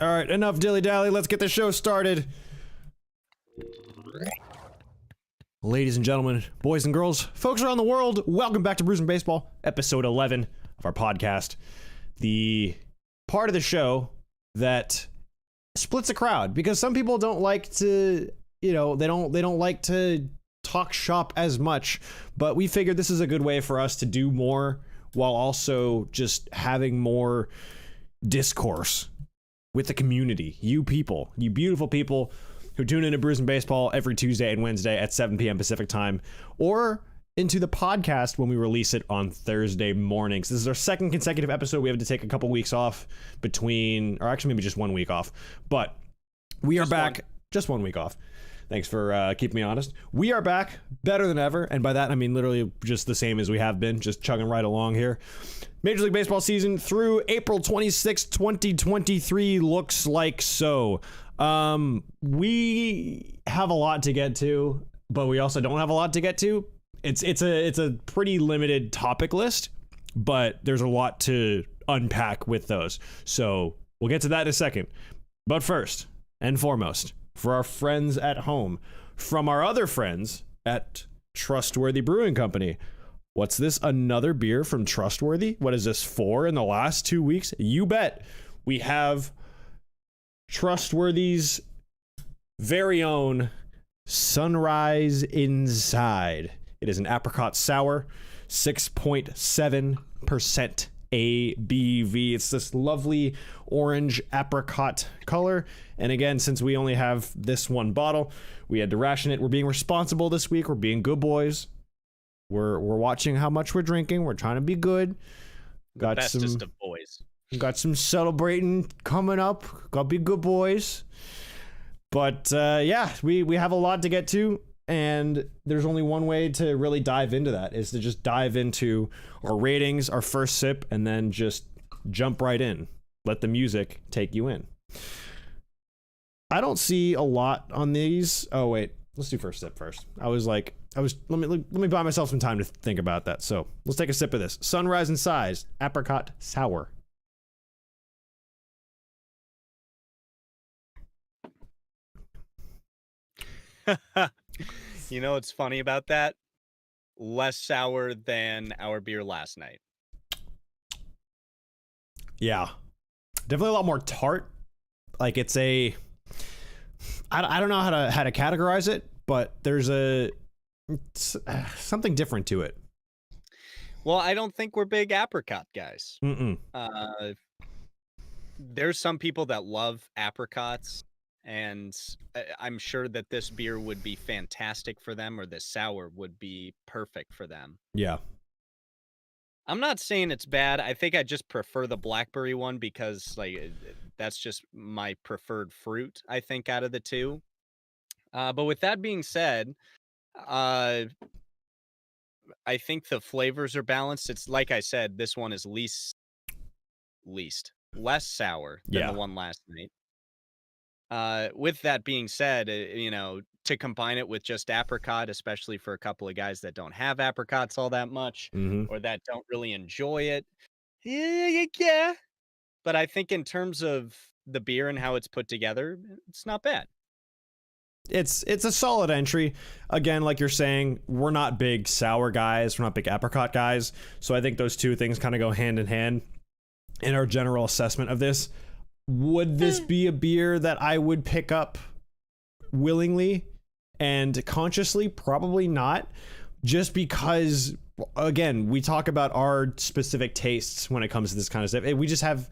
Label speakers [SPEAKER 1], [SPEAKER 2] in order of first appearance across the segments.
[SPEAKER 1] All right, enough dilly-dally. Let's get the show started. Ladies and gentlemen, boys and girls, folks around the world, welcome back to Brews and Baseball, episode 11 of our podcast. The part of the show that splits a crowd, because some people don't like to, they don't like to talk shop as much, but we figured this is a good way for us to do more while also just having more discourse with the community, you people, you beautiful people who tune into Brews and Baseball every Tuesday and Wednesday at 7 p.m. Pacific time, or into the podcast when we release it on Thursday mornings. This is our second consecutive episode. We have to take a couple weeks off between, or actually maybe just 1 week off, but we are back. Just 1 week off. Thanks for keeping me honest. We are back better than ever, and by that I mean literally just the same as we have been, just chugging right along here. Major League Baseball season through April 26, 2023 looks like so. We have a lot to get to, but we also don't have a lot to get to. It's a pretty limited topic list, but there's a lot to unpack with those. So we'll get to that in a second. But first and foremost, for our friends at home, from our other friends at Trustworthy Brewing Company. What's this? Another beer from Trustworthy? What is this, 4 in the last 2 weeks? You bet. We have Trustworthy's very own Sunrise Inside. It is an apricot sour, 6.7% ABV. It's this lovely orange apricot color. And again, since we only have this one bottle, we had to ration it. We're being responsible this week. We're being good boys. We're watching how much we're drinking. We're trying to be good.
[SPEAKER 2] Got the bestest of boys.
[SPEAKER 1] Got some celebrating coming up. Got to be good boys. But yeah, we have a lot to get to. And there's only one way to really dive into that, is to just dive into our ratings, our first sip, and then just jump right in. Let the music take you in. I don't see a lot on these. Oh, wait. Let's do first sip first. Let me buy myself some time to think about that. So let's take a sip of this. Sunrise Inside Apricot Sour.
[SPEAKER 2] You know what's funny about that? Less sour than our beer last night.
[SPEAKER 1] Yeah. Definitely a lot more tart. Like it's I don't know how to categorize it, but there's something different to it.
[SPEAKER 2] Well, I don't think we're big apricot guys. There's some people that love apricots, and I'm sure that this beer would be fantastic for them, or this sour would be perfect for them.
[SPEAKER 1] Yeah.
[SPEAKER 2] I'm not saying it's bad. I think I just prefer the blackberry one because that's just my preferred fruit, I think, out of the two. But with that being said, I think the flavors are balanced. It's like I said, this one is less sour than the one last night. With that being said, to combine it with just apricot, especially for a couple of guys that don't have apricots all that much, or that don't really enjoy it. Yeah. But I think in terms of the beer and how it's put together, it's not bad.
[SPEAKER 1] It's a solid entry. Again, like you're saying, we're not big sour guys. We're not big apricot guys. So I think those two things kind of go hand in hand in our general assessment of this. Would this be a beer that I would pick up willingly and consciously? Probably not. Just because, again, we talk about our specific tastes when it comes to this kind of stuff. We just have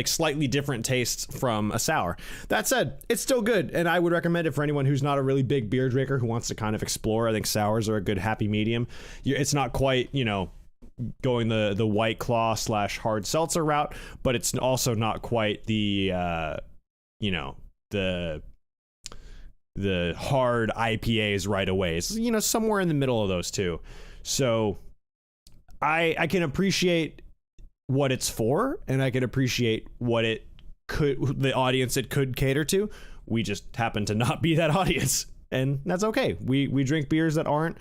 [SPEAKER 1] slightly different tastes from a sour. That said, it's still good, and I would recommend it for anyone who's not a really big beer drinker who wants to kind of explore. I think sours are a good happy medium. It's not quite, going the White Claw / hard seltzer route, but it's also not quite the hard IPAs right away. It's, somewhere in the middle of those two. So I can appreciate what it's for, and I can appreciate the audience it could cater to. We just happen to not be that audience, and that's okay. We drink beers that aren't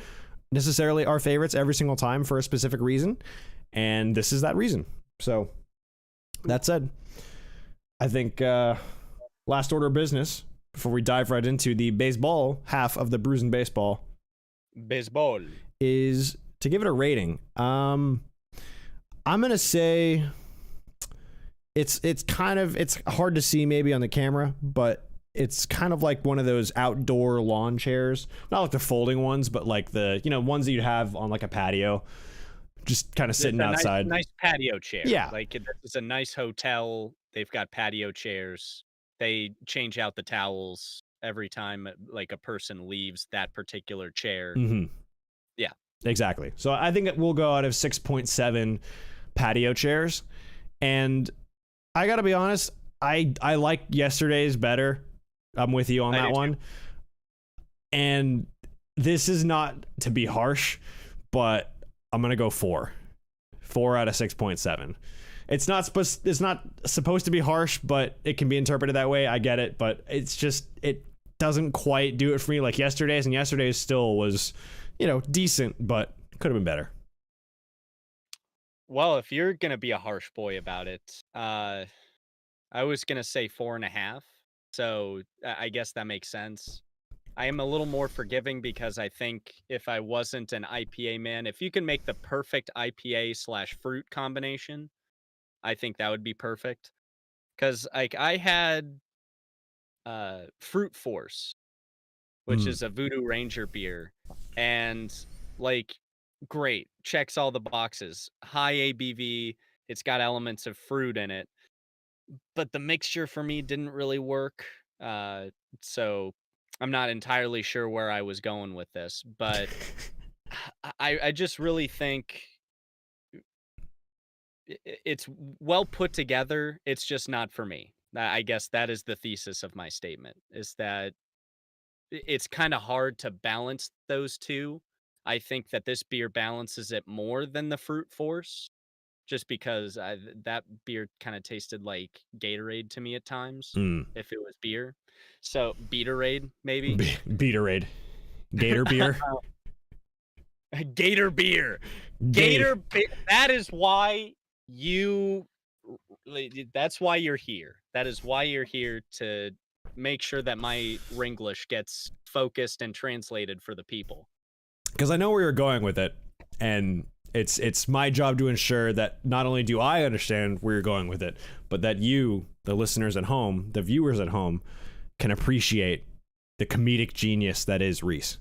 [SPEAKER 1] necessarily our favorites every single time for a specific reason, and this is that reason. So that said, I think last order of business before we dive right into the baseball half of the Brews and Baseball is to give it a rating. I'm gonna say it's hard to see maybe on the camera, but it's kind of like one of those outdoor lawn chairs, not like the folding ones, but like the ones that you'd have on like a patio, just kind of sitting outside.
[SPEAKER 2] Nice patio chair.
[SPEAKER 1] Yeah,
[SPEAKER 2] like it's a nice hotel. They've got patio chairs. They change out the towels every time like a person leaves that particular chair.
[SPEAKER 1] Mm-hmm.
[SPEAKER 2] Yeah,
[SPEAKER 1] exactly. So I think it will go out of 6.7 patio chairs, and I gotta be honest, I like yesterday's better. I'm with you on that one. And this is not to be harsh, but I'm gonna go 4 out of 6.7. It's not supposed to be harsh, but it can be interpreted that way. I get it, but it's just, it doesn't quite do it for me like yesterday's, and yesterday's still was, decent, but could have been better.
[SPEAKER 2] Well, if you're gonna be a harsh boy about it, I was gonna say 4.5. So I guess that makes sense. I am a little more forgiving because I think if I wasn't an IPA man, if you can make the perfect IPA/fruit combination, I think that would be perfect. Because like I had Fruit Force, which is a Voodoo Ranger beer, and like great, checks all the boxes. High ABV, it's got elements of fruit in it, but the mixture for me didn't really work. So I'm not entirely sure where I was going with this, but I just really think it's well put together. It's just not for me. I guess that is the thesis of my statement, is that it's kind of hard to balance those two. I think that this beer balances it more than the Fruit Force, just because that beer kind of tasted like Gatorade to me at times, if it was beer. So Beaterade, maybe.
[SPEAKER 1] Beaterade. Gator beer.
[SPEAKER 2] Gator beer. Gator beer. That is why that's why you're here. That is why you're here, to make sure that my Ringlish gets focused and translated for the people.
[SPEAKER 1] Because I know where you're going with it, and it's my job to ensure that not only do I understand where you're going with it, but that you, the listeners at home, the viewers at home, can appreciate the comedic genius that is Reese.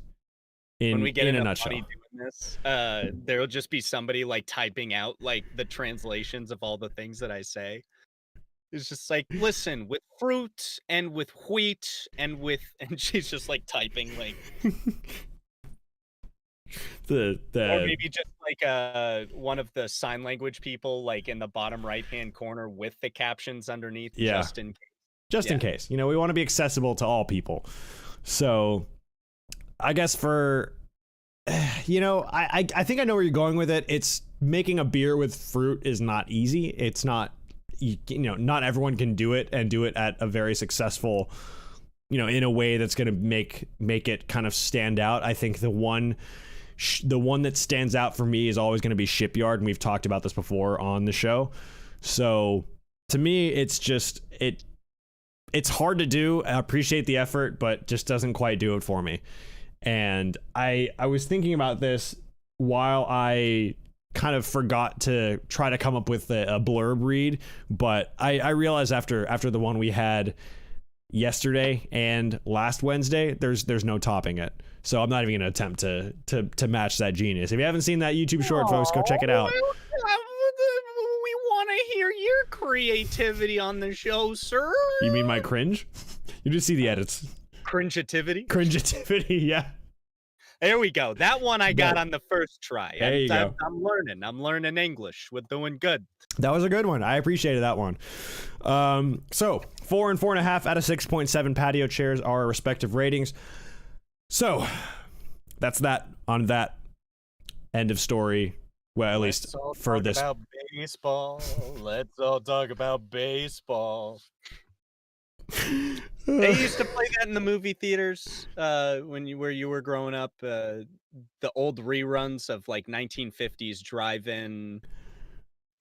[SPEAKER 2] When we get
[SPEAKER 1] in
[SPEAKER 2] a
[SPEAKER 1] nutshell,
[SPEAKER 2] doing this, there'll just be somebody like typing out like the translations of all the things that I say. It's just like, listen, with fruit and with wheat and she's just like typing like or maybe just like one of the sign language people like in the bottom right hand corner with the captions underneath, just in case.
[SPEAKER 1] We want to be accessible to all people. So I guess for I think I know where you're going with it. It's making a beer with fruit is not easy. It's not, not everyone can do it and do it at a very successful, in a way that's going to make it kind of stand out. I think the one that stands out for me is always going to be Shipyard, and we've talked about this before on the show. So to me, it's just it's hard to do. I appreciate the effort, but just doesn't quite do it for me. And I was thinking about this while I kind of forgot to try to come up with a blurb read, but I realized after the one we had yesterday and last Wednesday, there's no topping it. So I'm not even going to attempt to match that genius. If you haven't seen that YouTube short, folks, go check it out.
[SPEAKER 2] We want to hear your creativity on the show, sir.
[SPEAKER 1] You mean my cringe? You just see the edits.
[SPEAKER 2] Cringeativity,
[SPEAKER 1] yeah.
[SPEAKER 2] There we go. That one I got on the first try.
[SPEAKER 1] There you go.
[SPEAKER 2] I'm learning English. We're doing good.
[SPEAKER 1] That was a good one. I appreciated that one. So 4 and 4.5 out of 6.7 patio chairs are our respective ratings. So that's that on that end of story. Well, at least for this.
[SPEAKER 2] About baseball. Let's all talk about baseball. They used to play that in the movie theaters where you were growing up. The old reruns of like 1950s drive-in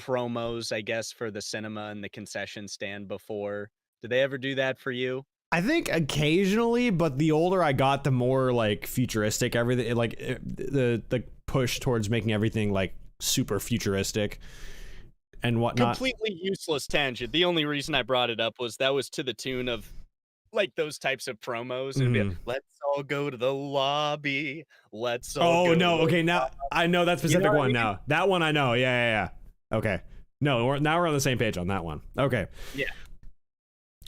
[SPEAKER 2] promos, I guess, for the cinema and the concession stand before. Did they ever do that for you?
[SPEAKER 1] I think occasionally, but the older I got, the more like futuristic everything, like the push towards making everything like super futuristic and whatnot.
[SPEAKER 2] Completely useless tangent. The only reason I brought it up was that was to the tune of like those types of promos and be like, let's all go to the lobby. Let's all go.
[SPEAKER 1] Oh no,
[SPEAKER 2] to
[SPEAKER 1] okay, now I know that specific one now. That one I know. Yeah. Okay. No, now we're on the same page on that one. Okay.
[SPEAKER 2] Yeah.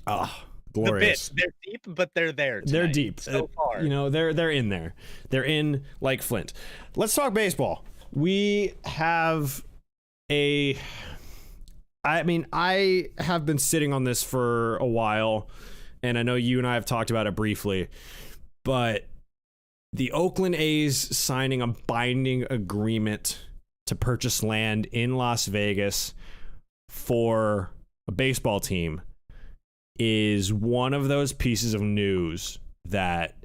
[SPEAKER 1] Oh, glorious.
[SPEAKER 2] The bits, they're deep, but they're there tonight.
[SPEAKER 1] They're deep.
[SPEAKER 2] So far.
[SPEAKER 1] You know, they're in there. They're in like Flint. Let's talk baseball. We have I have been sitting on this for a while, and I know you and I have talked about it briefly, but the Oakland A's signing a binding agreement to purchase land in Las Vegas for a baseball team is one of those pieces of news that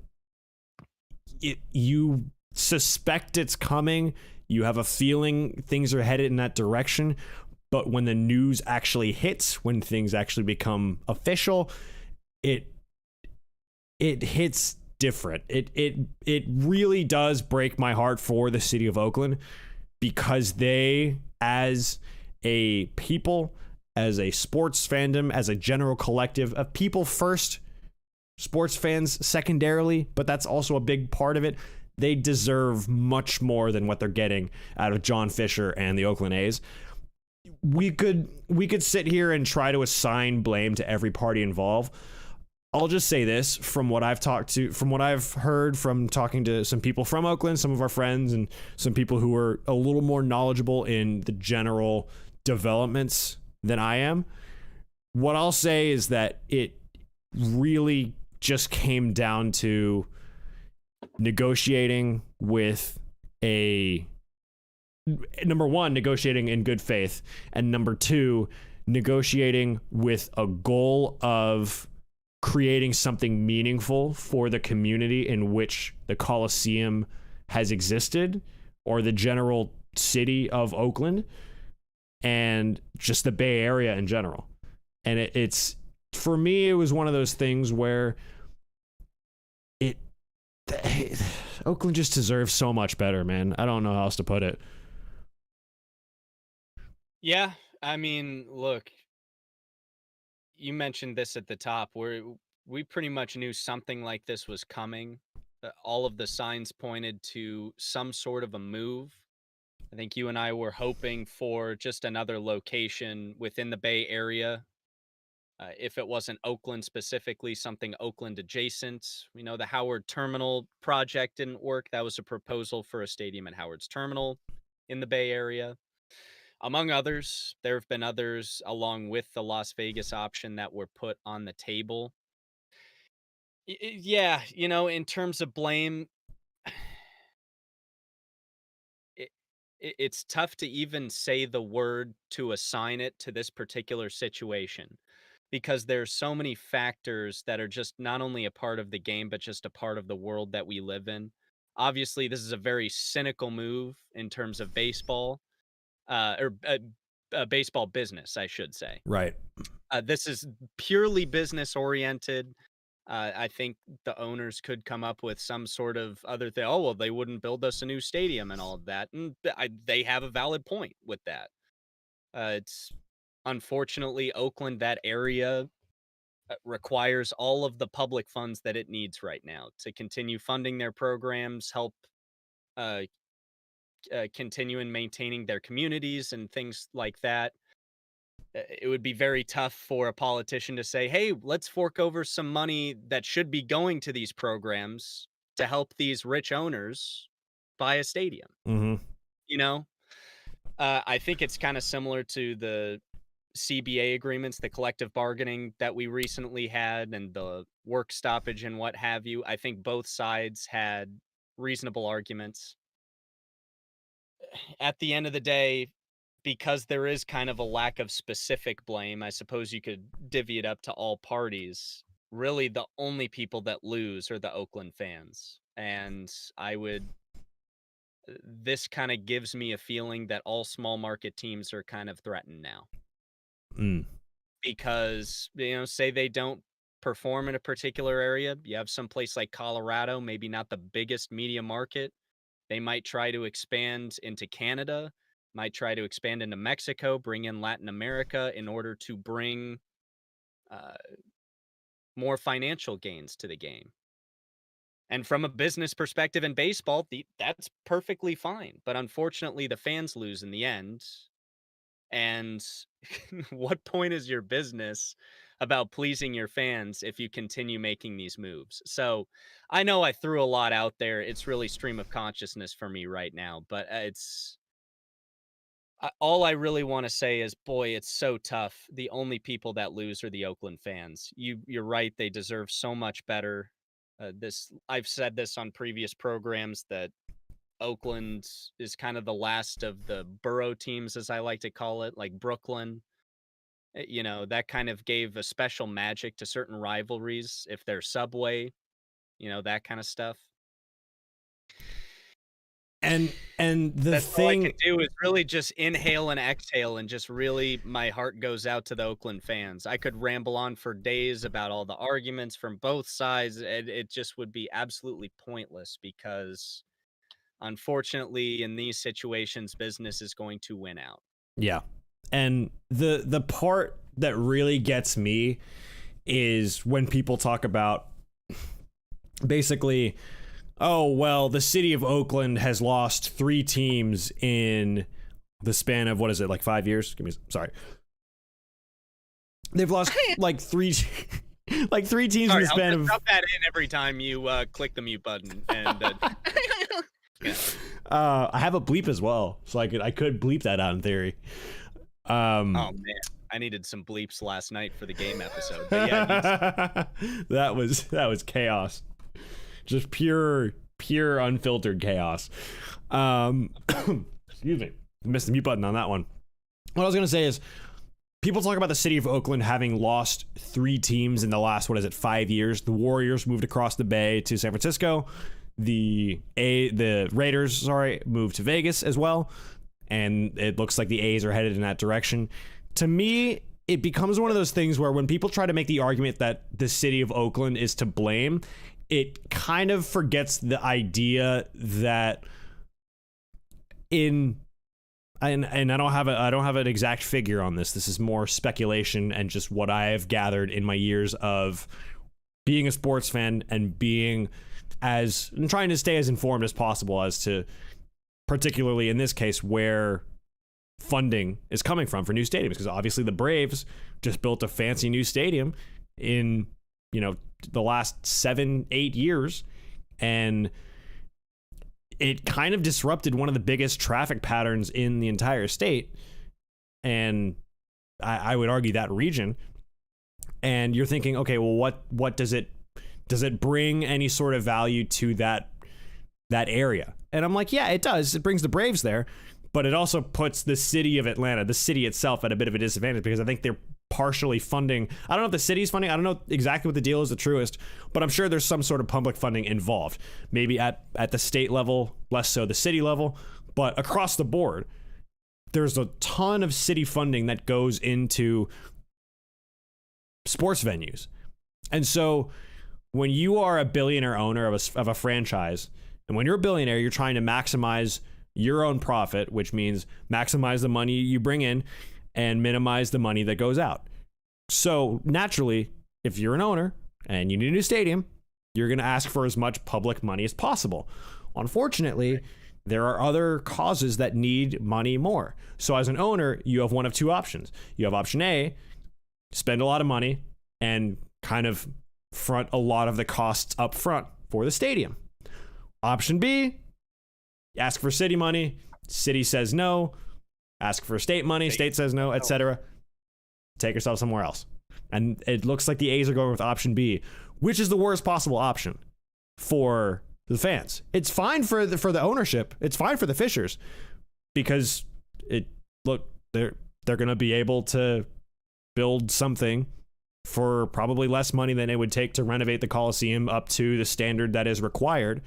[SPEAKER 1] you suspect it's coming. You have a feeling things are headed in that direction. But when the news actually hits, when things actually become official, it hits different. It really does break my heart for the city of Oakland, because they, as a people, as a sports fandom, as a general collective of people first, sports fans secondarily, but that's also a big part of it. They deserve much more than what they're getting out of John Fisher and the Oakland A's. We could sit here and try to assign blame to every party involved. I'll just say this, from what I've heard from talking to some people from Oakland, some of our friends, and some people who are a little more knowledgeable in the general developments than I am. What I'll say is that it really just came down to negotiating with number one, negotiating in good faith, and number two, negotiating with a goal of creating something meaningful for the community in which the Coliseum has existed, or the general city of Oakland, and just the Bay Area in general. And it's for me, it was one of those things where Oakland just deserves so much better, man. I don't know how else to put it.
[SPEAKER 2] Yeah, I mean, look, you mentioned this at the top, where we pretty much knew something like this was coming. All of the signs pointed to some sort of a move. I think you and I were hoping for just another location within the Bay Area. If it wasn't Oakland specifically, something Oakland adjacent. We know the Howard Terminal project didn't work. That was a proposal for a stadium at Howard's Terminal in the Bay Area. Among others, there have been others along with the Las Vegas option that were put on the table. Yeah, in terms of blame, it's tough to even say the word to assign it to this particular situation, because there's so many factors that are just not only a part of the game, but just a part of the world that we live in. Obviously, this is a very cynical move in terms of baseball. Or baseball business, I should say.
[SPEAKER 1] Right.
[SPEAKER 2] This is purely business oriented. I think the owners could come up with some sort of other thing. Oh, well, they wouldn't build us a new stadium and all of that. And they have a valid point with that. It's unfortunately Oakland, that area requires all of the public funds that it needs right now to continue funding their programs, help continue in maintaining their communities and things like that. It would be very tough for a politician to say, hey, let's fork over some money that should be going to these programs to help these rich owners buy a stadium.
[SPEAKER 1] Mm-hmm.
[SPEAKER 2] I think it's kind of similar to the CBA agreements, the collective bargaining that we recently had, and the work stoppage and what have you. I think both sides had reasonable arguments. At the end of the day, because there is kind of a lack of specific blame, I suppose you could divvy it up to all parties. Really, the only people that lose are the Oakland fans. And this kind of gives me a feeling that all small market teams are kind of threatened now. because, say they don't perform in a particular area. You have some place like Colorado, maybe not the biggest media market. They might try to expand into Canada, might try to expand into Mexico, bring in Latin America in order to bring uh, more financial gains to the game. And from a business perspective in baseball, that's perfectly fine. But unfortunately, the fans lose in the end. And what point is your business about pleasing your fans if you continue making these moves? So I know I threw a lot out there. It's really stream of consciousness for me right now, but all I really want to say is, boy, it's so tough. The only people that lose are the Oakland fans. You're right; they deserve so much better. I've said this on previous programs that Oakland is kind of the last of the borough teams, as I like to call it, like Brooklyn. That kind of gave a special magic to certain rivalries. If they're Subway, that kind of stuff.
[SPEAKER 1] And the
[SPEAKER 2] That's
[SPEAKER 1] thing
[SPEAKER 2] all I can do is really just inhale and exhale, and just really my heart goes out to the Oakland fans. I could ramble on for days about all the arguments from both sides. It just would be absolutely pointless because unfortunately in these situations business is going to win out.
[SPEAKER 1] Yeah. And the part that really gets me is when people talk about basically, oh, well, the city of Oakland has lost 3 teams in the span of, what is it, like 5 years? Sorry. They've lost like 3 like 3 teams in the span of...
[SPEAKER 2] Drop that in every time you click the mute button. And
[SPEAKER 1] yeah. I have a bleep as well, so I could bleep that out in theory.
[SPEAKER 2] Oh man, I needed some bleeps last night for the game episode. But yeah,
[SPEAKER 1] that was chaos. Just pure unfiltered chaos. Excuse me. Missed the mute button on that one. What I was gonna say is, people talk about the city of Oakland having lost 3 teams in the last, 5 years. The Warriors moved across the bay to San Francisco. The Raiders, moved to Vegas as well. And it looks like the A's are headed in that direction. To me, it becomes one of those things where when people try to make the argument that the city of Oakland is to blame, it kind of forgets the idea that and I don't have an exact figure on this. This is more speculation and just what I have gathered in my years of being a sports fan and trying to stay as informed as possible as to, particularly in this case, where funding is coming from for new stadiums. Because obviously the Braves just built a fancy new stadium in, the last 7-8 years. And it kind of disrupted one of the biggest traffic patterns in the entire state. And I would argue that region. And you're thinking, okay, well, what does it bring any sort of value to that area? And I'm like, yeah, it does. It brings the Braves there, but it also puts the city of Atlanta, the city itself, at a bit of a disadvantage because I think they're partially funding. I don't know if the city's funding. I don't know exactly what the deal is, the truest, but I'm sure there's some sort of public funding involved. Maybe at the state level, less so the city level, but across the board, there's a ton of city funding that goes into sports venues. And so when you are a billionaire owner of a franchise, and when you're a billionaire, you're trying to maximize your own profit, which means maximize the money you bring in and minimize the money that goes out. So naturally, if you're an owner and you need a new stadium, you're going to ask for as much public money as possible. Unfortunately, there are other causes that need money more. So as an owner, you have one of 2 options. You have option A, spend a lot of money and kind of front a lot of the costs up front for the stadium. Option B, ask for city money. City says no. Ask for state money. State says no, etc. Take yourself somewhere else. And it looks like the A's are going with option B, which is the worst possible option for the fans. It's fine for the ownership. It's fine for the Fishers because they're going to be able to build something for probably less money than it would take to renovate the Coliseum up to the standard that is required.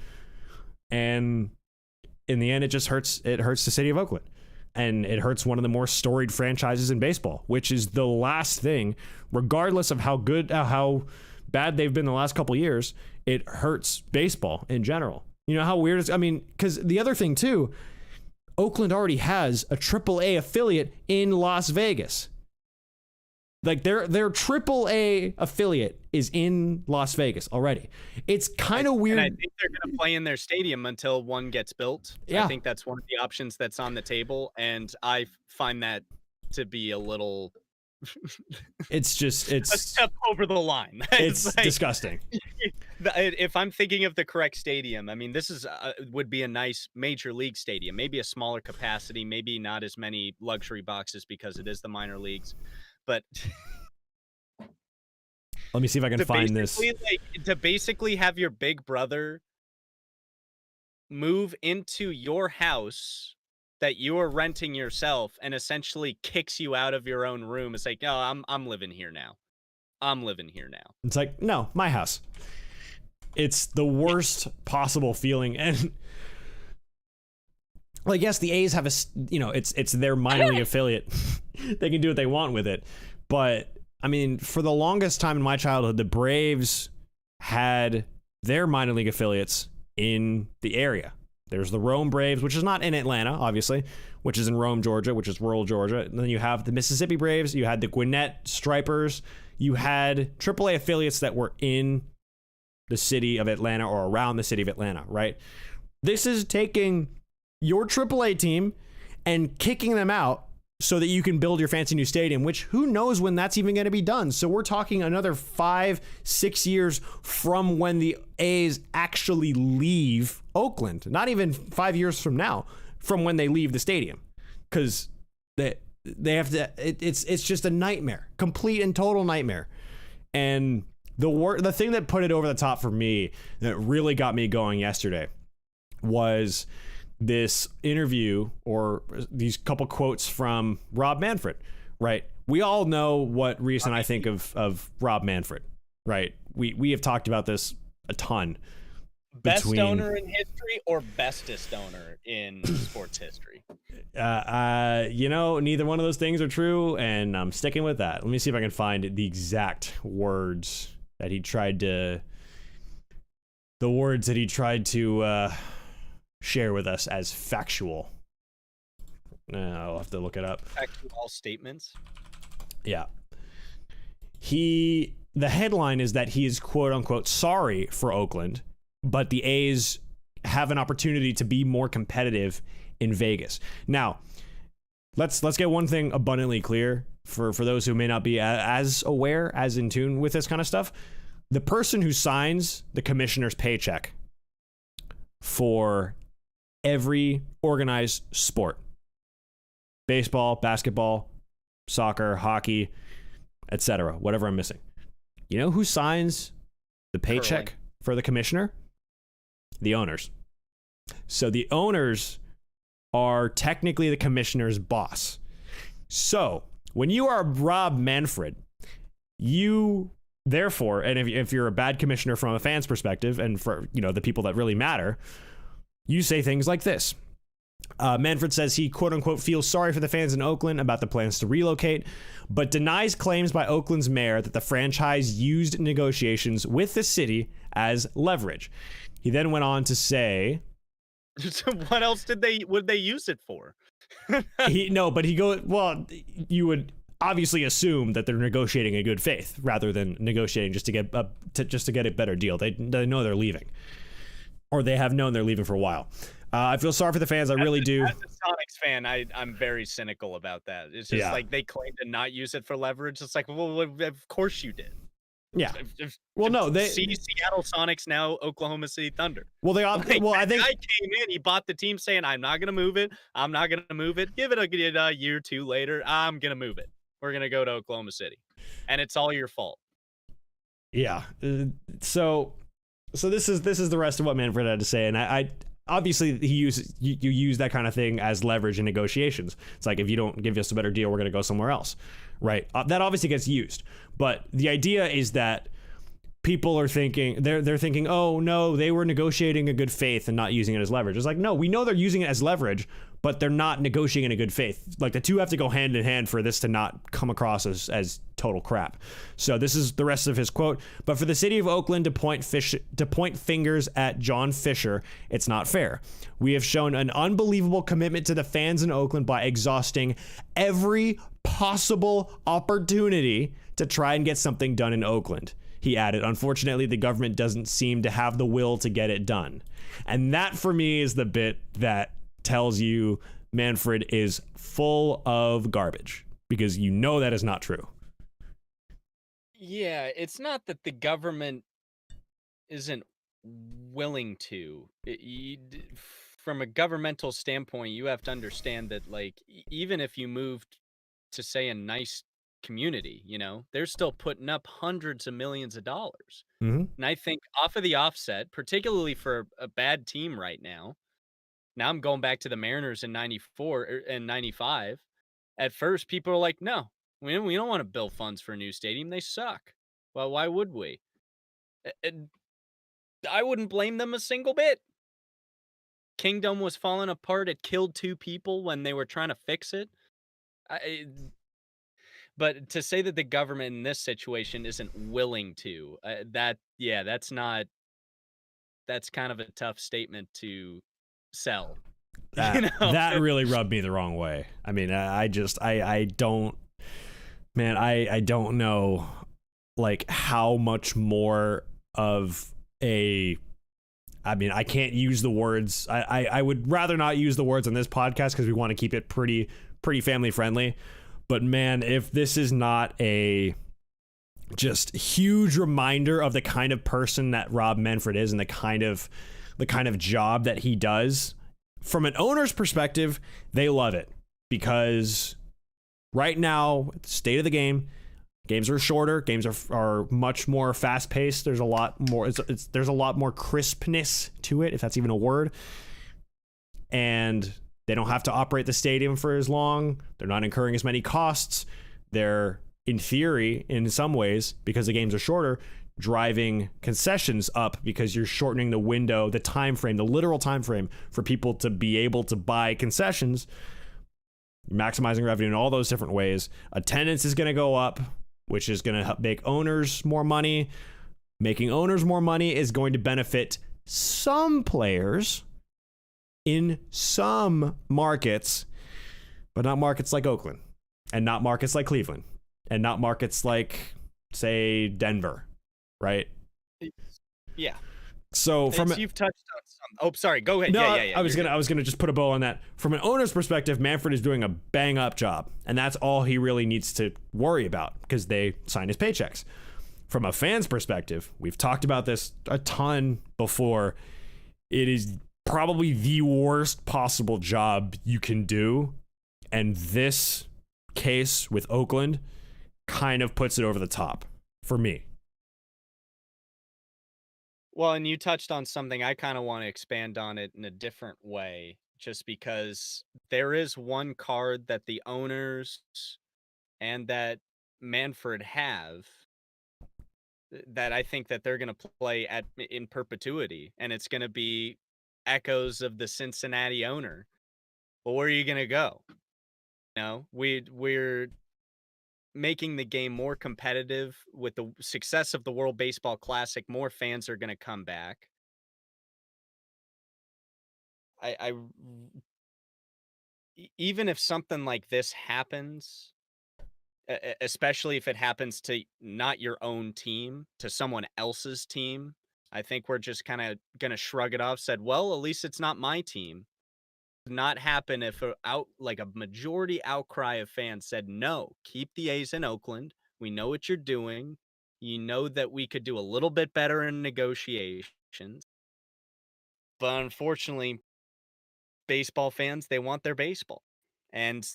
[SPEAKER 1] And in the end, it just hurts. It hurts the city of Oakland. and it hurts one of the more storied franchises in baseball, which is the last thing, regardless of how bad they've been the last couple years. It hurts baseball in general. You know how weird it's, I mean, because the other thing too, Oakland already has a AAA affiliate in Las Vegas. Like their AAA affiliate is in Las Vegas already. It's kind of weird.
[SPEAKER 2] And I think they're going to play in their stadium until one gets built.
[SPEAKER 1] Yeah.
[SPEAKER 2] I think that's one of the options that's on the table, and I find that to be a little.
[SPEAKER 1] It's
[SPEAKER 2] a step over the line.
[SPEAKER 1] It's like, disgusting.
[SPEAKER 2] If I'm thinking of the correct stadium, I mean, this is would be a nice major league stadium, maybe a smaller capacity, maybe not as many luxury boxes because it is the minor leagues. But
[SPEAKER 1] let me see if I can find this.
[SPEAKER 2] To basically have your big brother move into your house that you are renting yourself and essentially kicks you out of your own room. It's like, no, I'm living here now. I'm living here now. It's
[SPEAKER 1] like, no, my house. It's the worst possible feeling. And like, yes, the A's have it's their minor league affiliate. They can do what they want with it. But I mean, for the longest time in my childhood, the Braves had their minor league affiliates in the area. There's the Rome Braves, which is not in Atlanta, obviously, which is in Rome, Georgia, which is rural Georgia. And then you have the Mississippi Braves. You had the Gwinnett Stripers. You had AAA affiliates that were in the city of Atlanta or around the city of Atlanta, right? This is taking your AAA team and kicking them out so that you can build your fancy new stadium, which who knows when that's even going to be done. So we're talking another 5-6 years from when the A's actually leave Oakland. Not even 5 years from now, from when they leave the stadium. Because they have to, it's just a nightmare, complete and total nightmare. And the thing that put it over the top for me, that really got me going yesterday, was this interview or these couple quotes from Rob Manfred, right? We all know what Reese and I think of Rob Manfred, right? We have talked about this a ton.
[SPEAKER 2] Best owner in history or bestest owner in sports history?
[SPEAKER 1] Neither one of those things are true, and I'm sticking with that. Let me see if I can find the exact words that he tried to share with us as factual. I'll have to look it up.
[SPEAKER 2] Factual statements.
[SPEAKER 1] Yeah. The headline is that he is quote unquote sorry for Oakland, but the A's have an opportunity to be more competitive in Vegas. Now, let's get one thing abundantly clear for those who may not be as aware, as in tune with this kind of stuff. The person who signs the commissioner's paycheck for every organized sport, baseball, basketball, soccer, hockey, etc., whatever I'm missing. You know who signs the paycheck for the commissioner? The owners. So the owners are technically the commissioner's boss. So when you are Rob Manfred, you therefore, and if you're a bad commissioner from a fan's perspective, and for the people that really matter, you say things like this. Manfred says he, quote unquote, feels sorry for the fans in Oakland about the plans to relocate, but denies claims by Oakland's mayor that the franchise used negotiations with the city as leverage. He then went on to say,
[SPEAKER 2] so what else would they use it for?
[SPEAKER 1] You would obviously assume that they're negotiating in good faith rather than negotiating just to get a better deal. They know they're leaving, or they have known they're leaving for a while. I feel sorry for the fans. I really do.
[SPEAKER 2] As a Sonics fan, I'm very cynical about that. It's just like they claim to not use it for leverage. It's like, well, of course you did.
[SPEAKER 1] Yeah.
[SPEAKER 2] See Seattle Sonics, now Oklahoma City Thunder.
[SPEAKER 1] Well, I think
[SPEAKER 2] I came in. He bought the team saying, "I'm not going to move it. I'm not going to move it. Give it a year or two later. I'm going to move it. We're going to go to Oklahoma City, and it's all your fault."
[SPEAKER 1] Yeah. So this is the rest of what Manfred had to say, and I obviously you use that kind of thing as leverage in negotiations. It's like, if you don't give us a better deal, we're going to go somewhere else, right? That obviously gets used, but the idea is that people are thinking they're thinking, oh no, they were negotiating in good faith and not using it as leverage. It's like, no, we know they're using it as leverage, but they're not negotiating in good faith. Like, the two have to go hand in hand for this to not come across as total crap. So this is the rest of his quote. But for the city of Oakland to point fingers at John Fisher, it's not fair. We have shown an unbelievable commitment to the fans in Oakland by exhausting every possible opportunity to try and get something done in Oakland. He added, unfortunately, the government doesn't seem to have the will to get it done. And that, for me, is the bit that tells you Manfred is full of garbage, because you know that is not true.
[SPEAKER 2] Yeah, it's not that the government isn't willing to. From a governmental standpoint, you have to understand that, like, even if you moved to, say, a nice community, they're still putting up hundreds of millions of dollars.
[SPEAKER 1] Mm-hmm.
[SPEAKER 2] And I think off of the offset, particularly for a bad team right now I'm going back to the Mariners in 94 and 95. At first, people are like, no, we don't want to build funds for a new stadium. They suck. Well, why would we? I wouldn't blame them a single bit. Kingdom was falling apart. It killed 2 people when they were trying to fix it. But to say that the government in this situation isn't willing to, that's kind of a tough statement to sell.
[SPEAKER 1] That really rubbed me the wrong way. I mean, I don't know, like, how much more of a, I mean, I can't use the words. I would rather not use the words on this podcast because we want to keep it pretty family friendly. But man, if this is not a just huge reminder of the kind of person that Rob Manfred is and the kind of job that he does, from an owner's perspective, they love it, because right now, state of the game, games are shorter, games are much more fast paced. There's a lot more. There's a lot more crispness to it, if that's even a word. And they don't have to operate the stadium for as long. They're not incurring as many costs. They're, in theory, in some ways, because the games are shorter, driving concessions up, because you're shortening the window, the time frame, the literal time frame for people to be able to buy concessions. You're maximizing revenue in all those different ways. Attendance is going to go up, which is going to make owners more money. Making owners more money is going to benefit some players in some markets, but not markets like Oakland, and not markets like Cleveland, and not markets like, say, Denver, right?
[SPEAKER 2] Yeah.
[SPEAKER 1] So
[SPEAKER 2] you've touched on some. Oh, sorry. Go ahead.
[SPEAKER 1] No,
[SPEAKER 2] yeah.
[SPEAKER 1] I was gonna just put a bow on that. From an owner's perspective, Manfred is doing a bang up job, and that's all he really needs to worry about, because they sign his paychecks. From a fan's perspective, we've talked about this a ton before. It is probably the worst possible job you can do, and this case with Oakland kind of puts it over the top for me.
[SPEAKER 2] Well, and you touched on something. I kind of want to expand on it in a different way, just because there is one card that the owners and that Manfred have that I think that they're going to play in perpetuity, and it's going to be echoes of the Cincinnati owner. Well, where are you going to go? We're making the game more competitive with the success of the World Baseball Classic. More fans are going to come back. Even if something like this happens, especially if it happens to not your own team, to someone else's team, I think we're just kind of going to shrug it off, said, well, at least it's not my team. Not happen if a majority outcry of fans said, no, keep the A's in Oakland. We know what you're doing. You know that we could do a little bit better in negotiations. But unfortunately, baseball fans, they want their baseball. And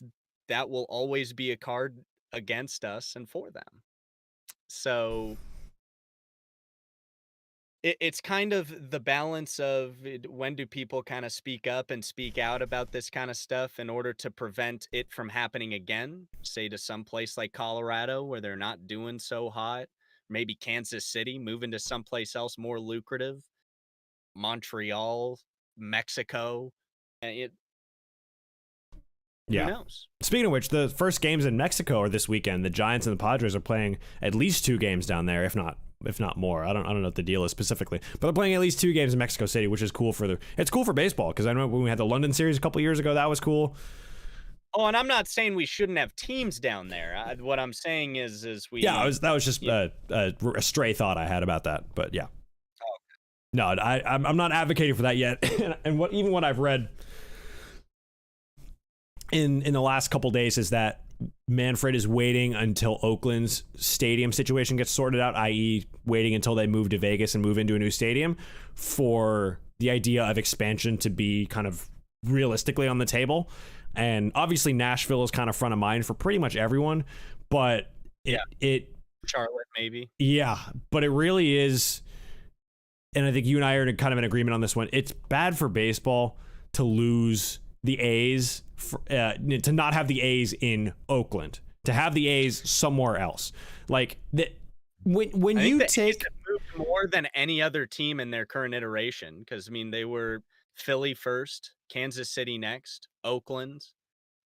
[SPEAKER 2] that will always be a card against us and for them. So it's kind of the balance of when do people kind of speak up and speak out about this kind of stuff in order to prevent it from happening again, say to some place like Colorado where they're not doing so hot, maybe Kansas City, moving to someplace else more lucrative, Montreal, Mexico. Who knows?
[SPEAKER 1] Speaking of which, the first games in Mexico are this weekend. The Giants and the Padres are playing at least 2 games down there, if not more. I don't know what the deal is specifically, but they're playing at least 2 games in Mexico City, which is cool it's cool for baseball, because I know when we had the London series a couple years ago, that was cool.
[SPEAKER 2] Oh, and I'm not saying we shouldn't have teams down there. What I'm saying is we.
[SPEAKER 1] Yeah, that was just a stray thought I had about that, but yeah.
[SPEAKER 2] Oh.
[SPEAKER 1] No, I'm not advocating for that yet, and even what I've read in the last couple days is that Manfred is waiting until Oakland's stadium situation gets sorted out, i.e. waiting until they move to Vegas and move into a new stadium for the idea of expansion to be kind of realistically on the table. And obviously Nashville is kind of front of mind for pretty much everyone, but it
[SPEAKER 2] Charlotte maybe.
[SPEAKER 1] Yeah, but it really is, and I think you and I are kind of in agreement on this one. It's bad for baseball to lose the A's, to not have the A's in Oakland, to have the A's somewhere else. Like when you take
[SPEAKER 2] A's have moved more than any other team in their current iteration, because I mean they were Philly first, Kansas City next, Oakland,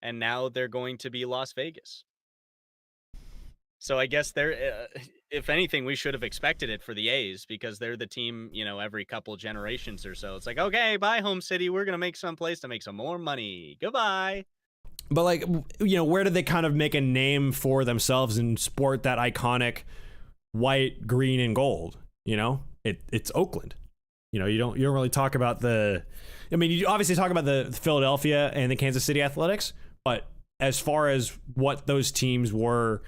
[SPEAKER 2] and now they're going to be Las Vegas. So I guess they're, if anything, we should have expected it for the A's, because they're the team, every couple generations or so. It's like, okay, bye, home city. We're going to make some place to make some more money. Goodbye.
[SPEAKER 1] But like, where did they kind of make a name for themselves and sport that iconic white, green, and gold? It's Oakland. You don't really talk about you obviously talk about the Philadelphia and the Kansas City Athletics, but as far as what those teams were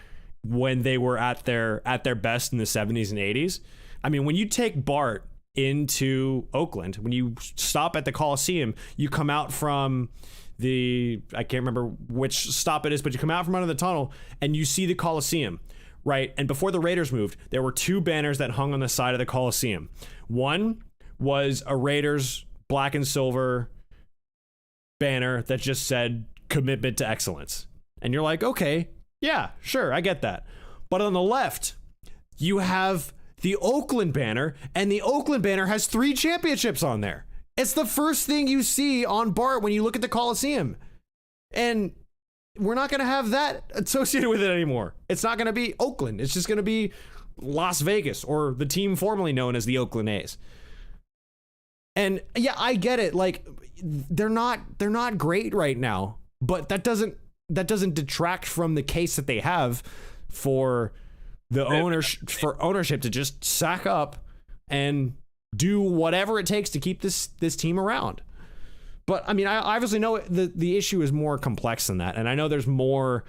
[SPEAKER 1] when they were at their best in the 70s and 80s, I mean, when you take Bart into Oakland, when you stop at the Coliseum, you come out from I can't remember which stop it is, but you come out from under the tunnel and you see the Coliseum, right? And before the Raiders moved, there were 2 banners that hung on the side of the Coliseum. One was a Raiders black and silver banner that just said commitment to excellence. And you're like, okay, yeah, sure, I get that. But on the left, you have the Oakland banner, and the Oakland banner has 3 championships on there. It's the first thing you see on Bart when you look at the Coliseum. And we're not going to have that associated with it anymore. It's not going to be Oakland. It's just going to be Las Vegas, or the team formerly known as the Oakland A's. And yeah, I get it. Like, they're not great right now, but that doesn't detract from the case that they have for the ownership to just sack up and do whatever it takes to keep this team around. But I mean, I obviously know the issue is more complex than that, and I know there's more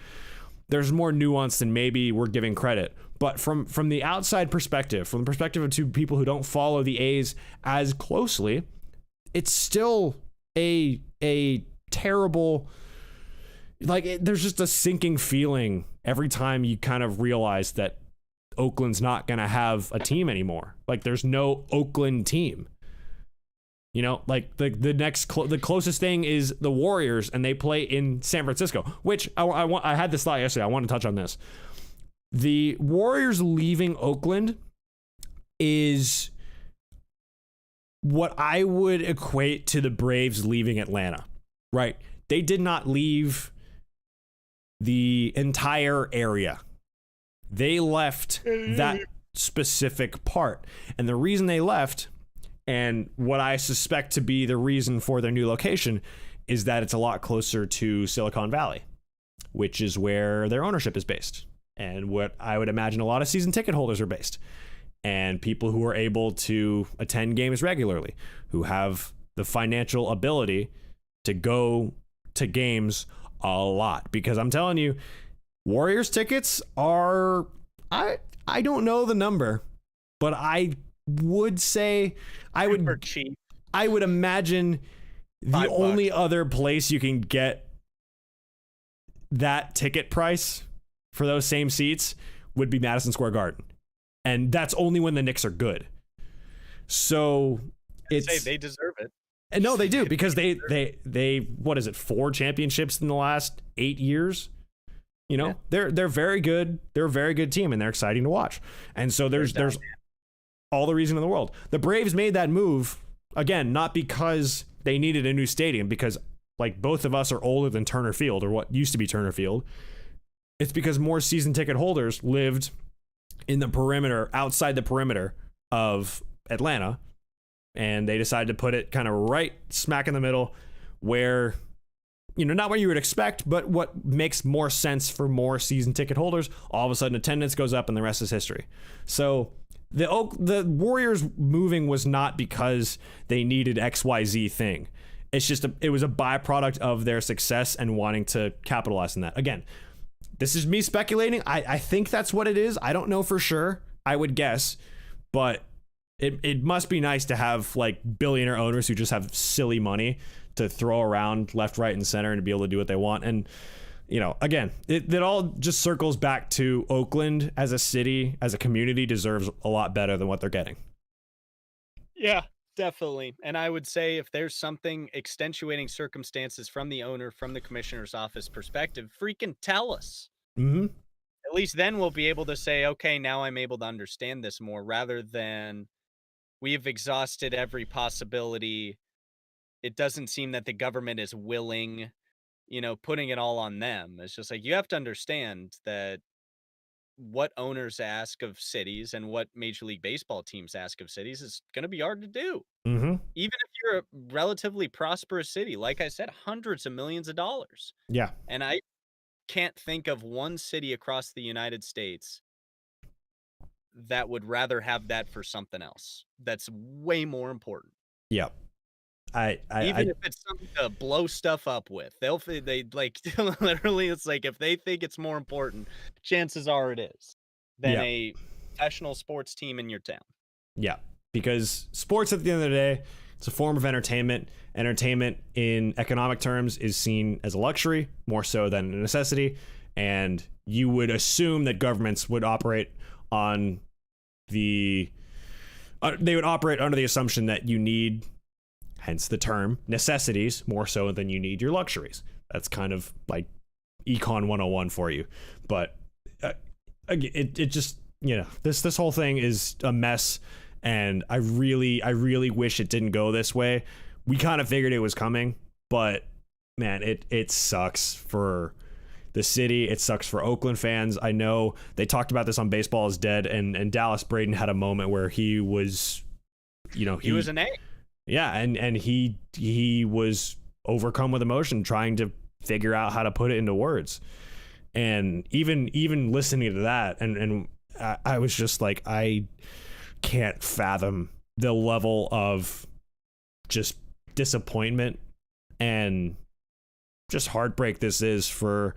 [SPEAKER 1] nuance than maybe we're giving credit. But from the outside perspective, from the perspective of 2 people who don't follow the A's as closely, it's still a terrible. Like, there's just a sinking feeling every time you kind of realize that Oakland's not going to have a team anymore. Like, there's no Oakland team. Like the closest thing is the Warriors, and they play in San Francisco, which I had this thought yesterday. I want to touch on this. The Warriors leaving Oakland is what I would equate to the Braves leaving Atlanta, right? They did not leave the entire area. They left that specific part. And the reason they left, and what I suspect to be the reason for their new location, is that it's a lot closer to Silicon Valley, which is where their ownership is based, and what I would imagine a lot of season ticket holders are based, and people who are able to attend games regularly, who have the financial ability to go to games a lot. Because I'm telling you, Warriors tickets are, I don't know the number, but I would say I would imagine the only other place you can get that ticket price for those same seats would be Madison Square Garden. And that's only when the Knicks are good. So
[SPEAKER 2] they deserve it.
[SPEAKER 1] And no, they do, because they what is it, 4 championships in the last 8 years? You know, they're very good. They're a very good team, and they're exciting to watch. And so there's all the reason in the world. The Braves made that move again, not because they needed a new stadium, because like both of us are older than Turner Field, or what used to be Turner Field. It's because more season ticket holders lived in the perimeter, outside the perimeter of Atlanta, and they decided to put it kind of right smack in the middle where, you know, not what you would expect, but what makes more sense for more season ticket holders. All of a sudden attendance goes up and the rest is history. So the Warriors moving was not because they needed XYZ thing. It's just it was a byproduct of their success and wanting to capitalize on that. Again, this is me speculating. I think that's what it is. I don't know for sure. I would guess, but it must be nice to have like billionaire owners who just have silly money to throw around left, right, and center and to be able to do what they want. And, you know, again, it all just circles back to Oakland as a city, as a community, deserves a lot better than what they're getting.
[SPEAKER 2] Yeah, definitely. And I would say if there's something extenuating circumstances from the owner, from the commissioner's office perspective, freaking tell us.
[SPEAKER 1] Mm-hmm.
[SPEAKER 2] At least then we'll be able to say, okay, now I'm able to understand this more, rather than we've exhausted every possibility. It doesn't seem that the government is willing, you know, putting it all on them. It's just like, you have to understand that what owners ask of cities and what Major League Baseball teams ask of cities is going to be hard to do.
[SPEAKER 1] Mm-hmm.
[SPEAKER 2] Even if you're a relatively prosperous city, like I said, hundreds of millions of dollars.
[SPEAKER 1] Yeah.
[SPEAKER 2] And I can't think of one city across the United States that would rather have that for something else that's way more important.
[SPEAKER 1] Yeah.
[SPEAKER 2] Even if it's something to blow stuff up with, they like literally, it's like if they think it's more important, chances are it is, than a professional sports team in your town.
[SPEAKER 1] Yeah, because sports at the end of the day, it's a form of entertainment. Entertainment in economic terms is seen as a luxury more so than a necessity, and you would assume that governments would operate on they would operate under the assumption that you need, hence the term, necessities more so than you need your luxuries. That's kind of like Econ 101 for you. But it just, you know, this whole thing is a mess, and I really wish it didn't go this way. We kind of figured it was coming, but man, it sucks for the city. It sucks for Oakland fans. I know they talked about this on Baseball is Dead, and Dallas Braden had a moment where he was, you know,
[SPEAKER 2] he was an A.
[SPEAKER 1] Yeah, and he was overcome with emotion trying to figure out how to put it into words. And even listening to that, and I was just like, I can't fathom the level of just disappointment and just heartbreak this is for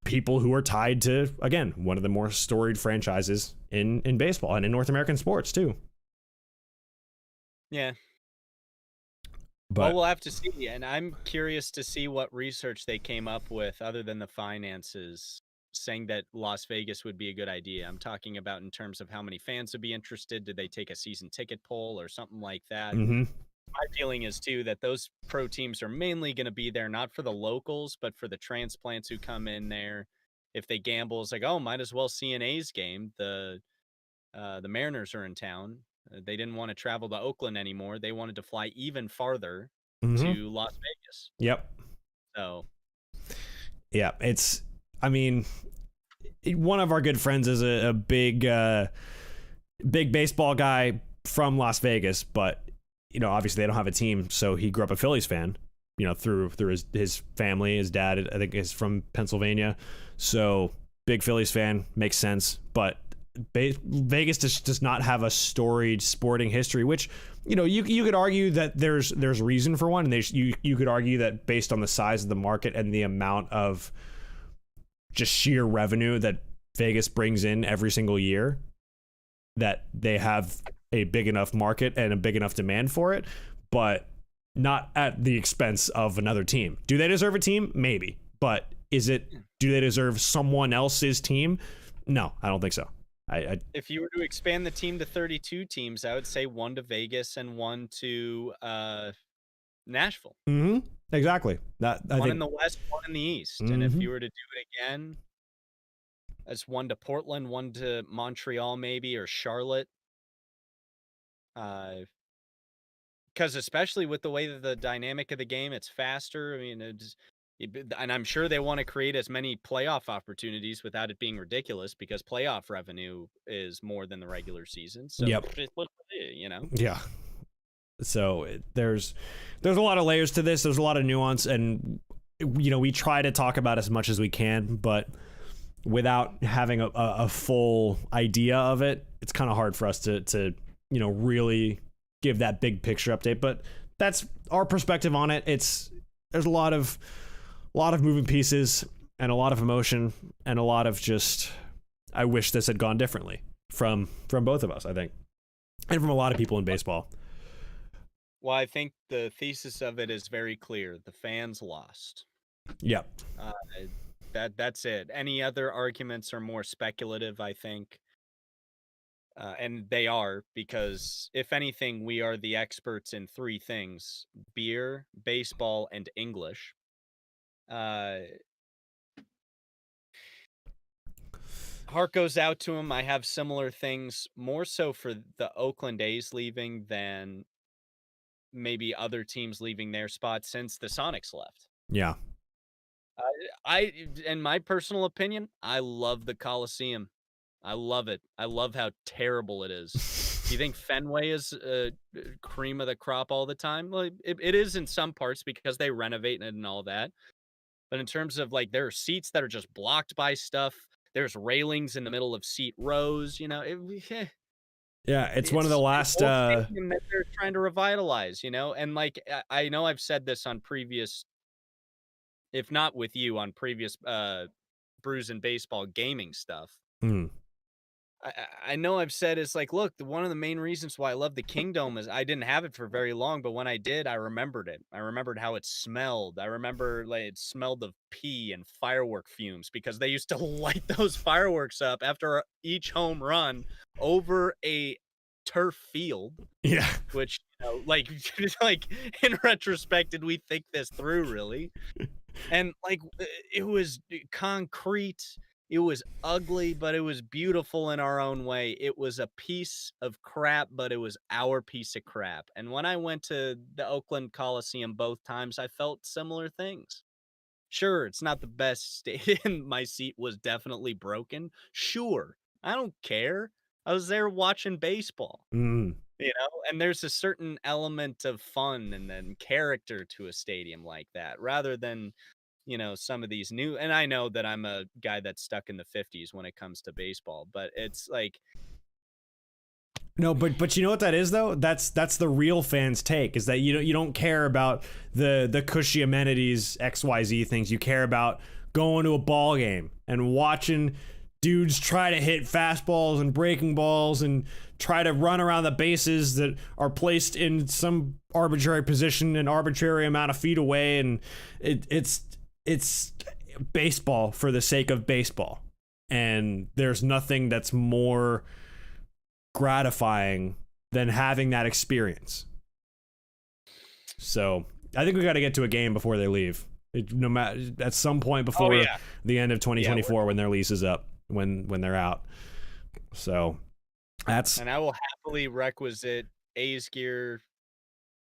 [SPEAKER 1] people who are tied to, again, one of the more storied franchises in baseball and in North American sports too.
[SPEAKER 2] Yeah.
[SPEAKER 1] But
[SPEAKER 2] well, we'll have to see, and I'm curious to see what research they came up with other than the finances, saying that Las Vegas would be a good idea. I'm talking about in terms of how many fans would be interested. Did they take a season ticket poll or something like that?
[SPEAKER 1] Mm-hmm.
[SPEAKER 2] My feeling is, too, that those pro teams are mainly going to be there not for the locals, but for the transplants who come in there. If they gamble, it's like, oh, might as well see an A's game. The Mariners are in town. They didn't want to travel to Oakland anymore. They wanted to fly even farther to Las Vegas.
[SPEAKER 1] Yep.
[SPEAKER 2] So,
[SPEAKER 1] yeah, it's, I mean, one of our good friends is a big baseball guy from Las Vegas, but, you know, obviously they don't have a team. So he grew up a Phillies fan, you know, through his family. His dad, I think, is from Pennsylvania. So big Phillies fan, makes sense. But Vegas does not have a storied sporting history, which, you know, you could argue that there's reason for one, and you could argue that based on the size of the market and the amount of just sheer revenue that Vegas brings in every single year, that they have a big enough market and a big enough demand for it, but not at the expense of another team. Do they deserve a team? Maybe, but do they deserve someone else's team? No, I don't think so.
[SPEAKER 2] If you were to expand the team to 32 teams, I would say one to Vegas and one to Nashville.
[SPEAKER 1] Mm-hmm. Exactly.
[SPEAKER 2] One in the West, one in the East. And if you were to do it again, It's one to Portland, one to Montreal, maybe, or Charlotte. Because especially with the way that the dynamic of the game, it's faster. I mean, and I'm sure they want to create as many playoff opportunities without it being ridiculous, because playoff revenue is more than the regular season. So,
[SPEAKER 1] Yep. Yeah. So there's a lot of layers to this. There's a lot of nuance, and we try to talk about as much as we can, but without having a full idea of it, it's kind of hard for us to really give that big picture update. But that's our perspective on it. There's a lot of moving pieces and a lot of emotion and a lot of just, I wish this had gone differently from both of us, I think, and from a lot of people in baseball.
[SPEAKER 2] Well, I think the thesis of it is very clear. The fans lost.
[SPEAKER 1] Yep.
[SPEAKER 2] That's it. Any other arguments are more speculative, I think. And they are, because if anything, we are the experts in three things: beer, baseball, and English. Heart goes out to him. I have similar things, more so for the Oakland A's leaving than maybe other teams leaving their spot since the Sonics left.
[SPEAKER 1] Yeah.
[SPEAKER 2] In my personal opinion, I love the Coliseum. I love it. I love how terrible it is. Do you think Fenway is cream of the crop all the time? Well, it is in some parts because they renovate it and all that. But in terms of, like, there are seats that are just blocked by stuff. There's railings in the middle of seat rows.
[SPEAKER 1] Yeah, it's one of the last
[SPEAKER 2] that they're trying to revitalize. And like I know I've said this on previous, if not with you, on previous Brews and Baseball gaming stuff. I know I've said, it's like, look, one of the main reasons why I love the Kingdome is I didn't have it for very long, but when I did, I remembered it. I remembered how it smelled. I remember, like, it smelled of pee and firework fumes, because they used to light those fireworks up after each home run over a turf field.
[SPEAKER 1] Yeah.
[SPEAKER 2] Which, like in retrospect, did we think this through, really? And like, it was concrete. It was ugly, but it was beautiful in our own way. It was a piece of crap, but it was our piece of crap. And when I went to the Oakland Coliseum both times, I felt similar things. Sure, it's not the best stadium. My seat was definitely broken. Sure, I don't care. I was there watching baseball. And there's a certain element of fun and then character to a stadium like that, rather than some of these new, and I know that I'm a guy that's stuck in the 50s when it comes to baseball, but it's like,
[SPEAKER 1] no, but you know what that is, though? That's the real fans' take, is that you don't care about the cushy amenities, XYZ things. You care about going to a ball game and watching dudes try to hit fastballs and breaking balls and try to run around the bases that are placed in some arbitrary position, an arbitrary amount of feet away, and it's baseball for the sake of baseball. And there's nothing that's more gratifying than having that experience. So I think we got to get to a game before they leave. No matter, at some point before the end of 2024, when their lease is up, when they're out. So and
[SPEAKER 2] I will happily requisite A's gear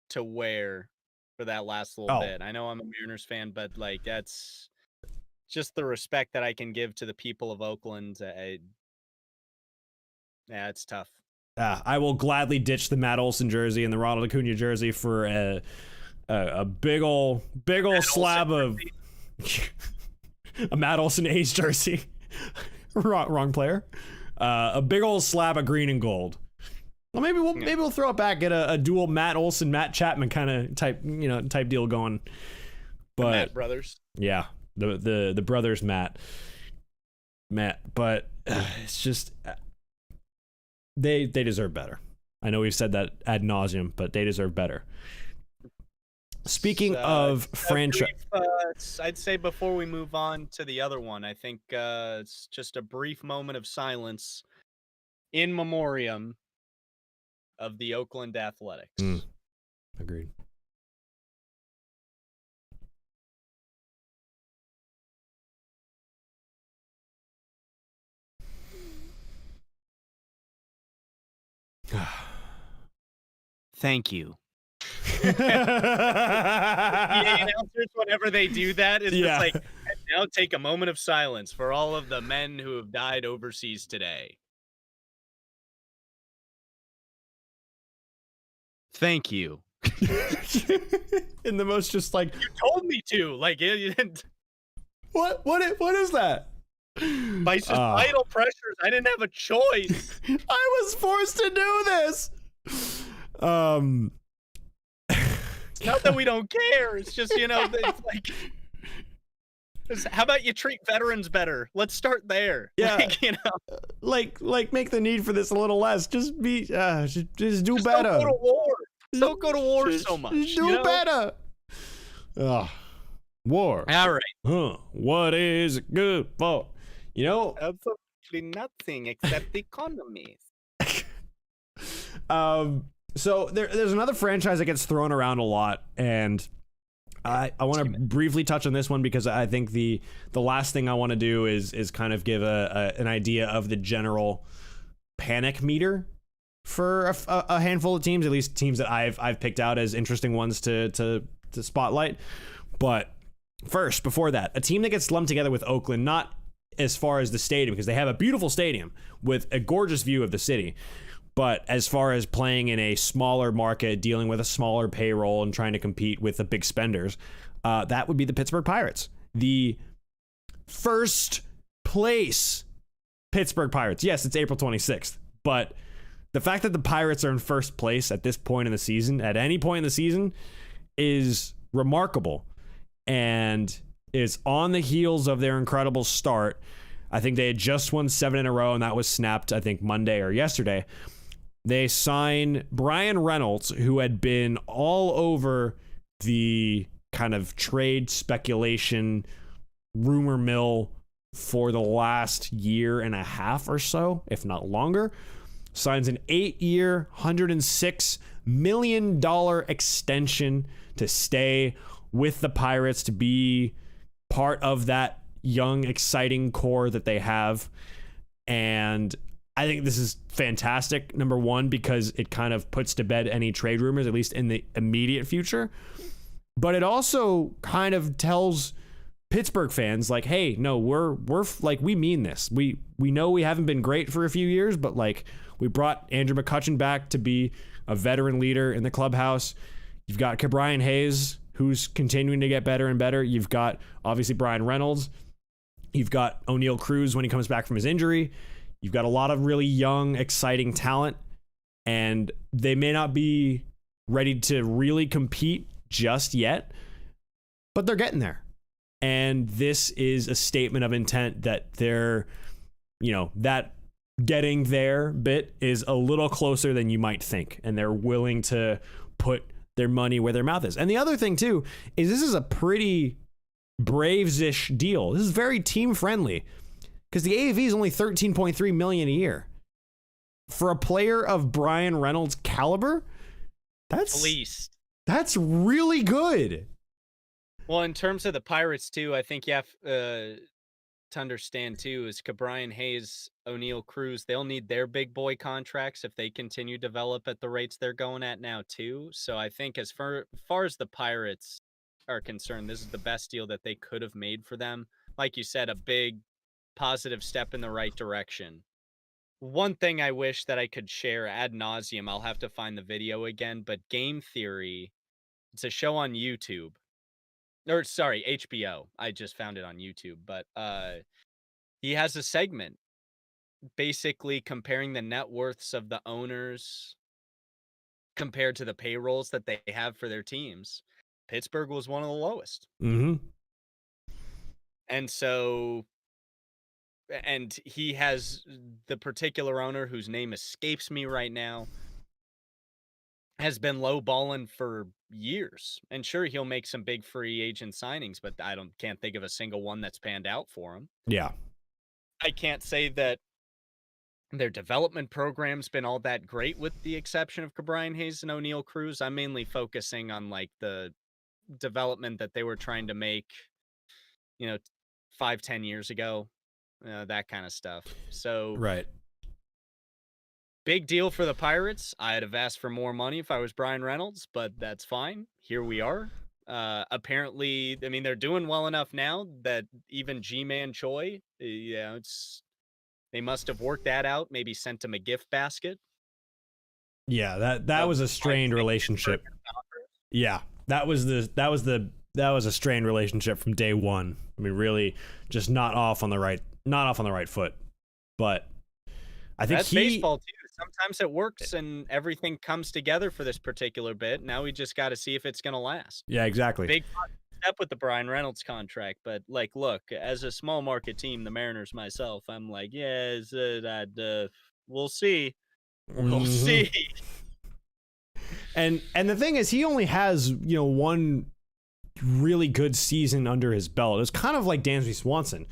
[SPEAKER 2] to wear for that last little bit. I know I'm a Mariners fan, but like, that's just the respect that I can give to the people of Oakland. It's tough.
[SPEAKER 1] I will gladly ditch the Matt Olson jersey and the Ronald Acuna jersey for a big ol' slab of a Matt Olson A's jersey. wrong player. A big old slab of green and gold. Well, maybe we'll throw it back, get a dual Matt Olson, Matt Chapman kind of type deal going. But
[SPEAKER 2] the Matt brothers.
[SPEAKER 1] Yeah, the brothers Matt. But it's just they deserve better. I know we've said that ad nauseum, but they deserve better. Speaking of franchise,
[SPEAKER 2] I'd say before we move on to the other one, I think it's just a brief moment of silence in memoriam of the Oakland Athletics.
[SPEAKER 1] Agreed.
[SPEAKER 2] Thank you. The announcers, whenever they do that, it's just like, and now take a moment of silence for all of the men who have died overseas today. Thank you.
[SPEAKER 1] In the most just like,
[SPEAKER 2] you told me to. Like,
[SPEAKER 1] what is that?
[SPEAKER 2] By societal pressures, I didn't have a choice.
[SPEAKER 1] I was forced to do this.
[SPEAKER 2] It's not that we don't care. It's just, it's like, how about you treat veterans better? Let's start there.
[SPEAKER 1] Yeah,
[SPEAKER 2] like,
[SPEAKER 1] like make the need for this a little less. Just be, just do better.
[SPEAKER 2] Don't go to war. Don't go to war so much.
[SPEAKER 1] Just do better. War.
[SPEAKER 2] All right.
[SPEAKER 1] Huh? What is it good for?
[SPEAKER 2] Absolutely nothing except economies.
[SPEAKER 1] So there's another franchise that gets thrown around a lot, and I want to briefly touch on this one because I think the last thing I want to do is kind of give an idea of the general panic meter for a handful of teams, at least teams that I've picked out as interesting ones to spotlight. But first, before that, a team that gets lumped together with Oakland, not as far as the stadium, because they have a beautiful stadium with a gorgeous view of the city, but as far as playing in a smaller market, dealing with a smaller payroll and trying to compete with the big spenders, that would be the Pittsburgh Pirates. The first place Pittsburgh Pirates. Yes, it's April 26th, but the fact that the Pirates are in first place at this point in the season, at any point in the season, is remarkable and is on the heels of their incredible start. I think they had just won 7 in a row, and that was snapped, I think, Monday or yesterday. They sign Brian Reynolds, who had been all over the kind of trade speculation rumor mill for the last year and a half or so, if not longer. Signs an 8-year, $106 million extension to stay with the Pirates, to be part of that young, exciting core that they have. And I think this is fantastic, number one, because it kind of puts to bed any trade rumors, at least in the immediate future. But it also kind of tells Pittsburgh fans, like, hey, no, we're like, we mean this. We know we haven't been great for a few years, but like, we brought Andrew McCutchen back to be a veteran leader in the clubhouse. You've got Ke'Bryan Hayes, who's continuing to get better and better. You've got, obviously, Brian Reynolds. You've got O'Neal Cruz when he comes back from his injury. You've got a lot of really young, exciting talent, and they may not be ready to really compete just yet, but they're getting there. And this is a statement of intent that they're, that getting there bit is a little closer than you might think, and they're willing to put their money where their mouth is. And the other thing, too, is this is a pretty Braves-ish deal. This is very team-friendly, because the AAV is only $13.3 million a year. For a player of Brian Reynolds' caliber, that's really good.
[SPEAKER 2] Well, in terms of the Pirates, too, I think you have to understand, too, is Ke'Bryan Hayes, O'Neal Cruz, they'll need their big boy contracts if they continue to develop at the rates they're going at now, too. So I think as far as the Pirates are concerned, this is the best deal that they could have made for them. Like you said, a big positive step in the right direction. One thing I wish that I could share ad nauseum, I'll have to find the video again, but Game Theory, it's a show on YouTube. Or sorry, HBO. I just found it on YouTube, but he has a segment basically comparing the net worths of the owners compared to the payrolls that they have for their teams. Pittsburgh was one of the lowest.
[SPEAKER 1] Mm-hmm.
[SPEAKER 2] And so, and he has the particular owner whose name escapes me right now, has been lowballing for years. And sure, he'll make some big free agent signings, but can't think of a single one that's panned out for him.
[SPEAKER 1] Yeah.
[SPEAKER 2] I can't say that their development program's been all that great, with the exception of Ke'Bryan Hayes and O'Neal Cruz. I'm mainly focusing on like the development that they were trying to make, 5-10 years ago, that kind of stuff. So
[SPEAKER 1] right.
[SPEAKER 2] Big deal for the Pirates. I'd have asked for more money if I was Brian Reynolds, but that's fine. Here we are. Apparently, I mean, they're doing well enough now that even G-Man Choi, they must have worked that out. Maybe sent him a gift basket.
[SPEAKER 1] Yeah, that was a strained relationship. Yeah, that was a strained relationship from day one. I mean, really, just not off on the right foot. But I think
[SPEAKER 2] that's baseball too. Sometimes it works and everything comes together for this particular bit. Now we just got to see if it's going to last.
[SPEAKER 1] Yeah, exactly.
[SPEAKER 2] Big step with the Brian Reynolds contract, but like, look, as a small market team, the Mariners, myself, I'm like, we'll see. We'll see.
[SPEAKER 1] And the thing is, he only has, one really good season under his belt. It was kind of like Dansby Swanson.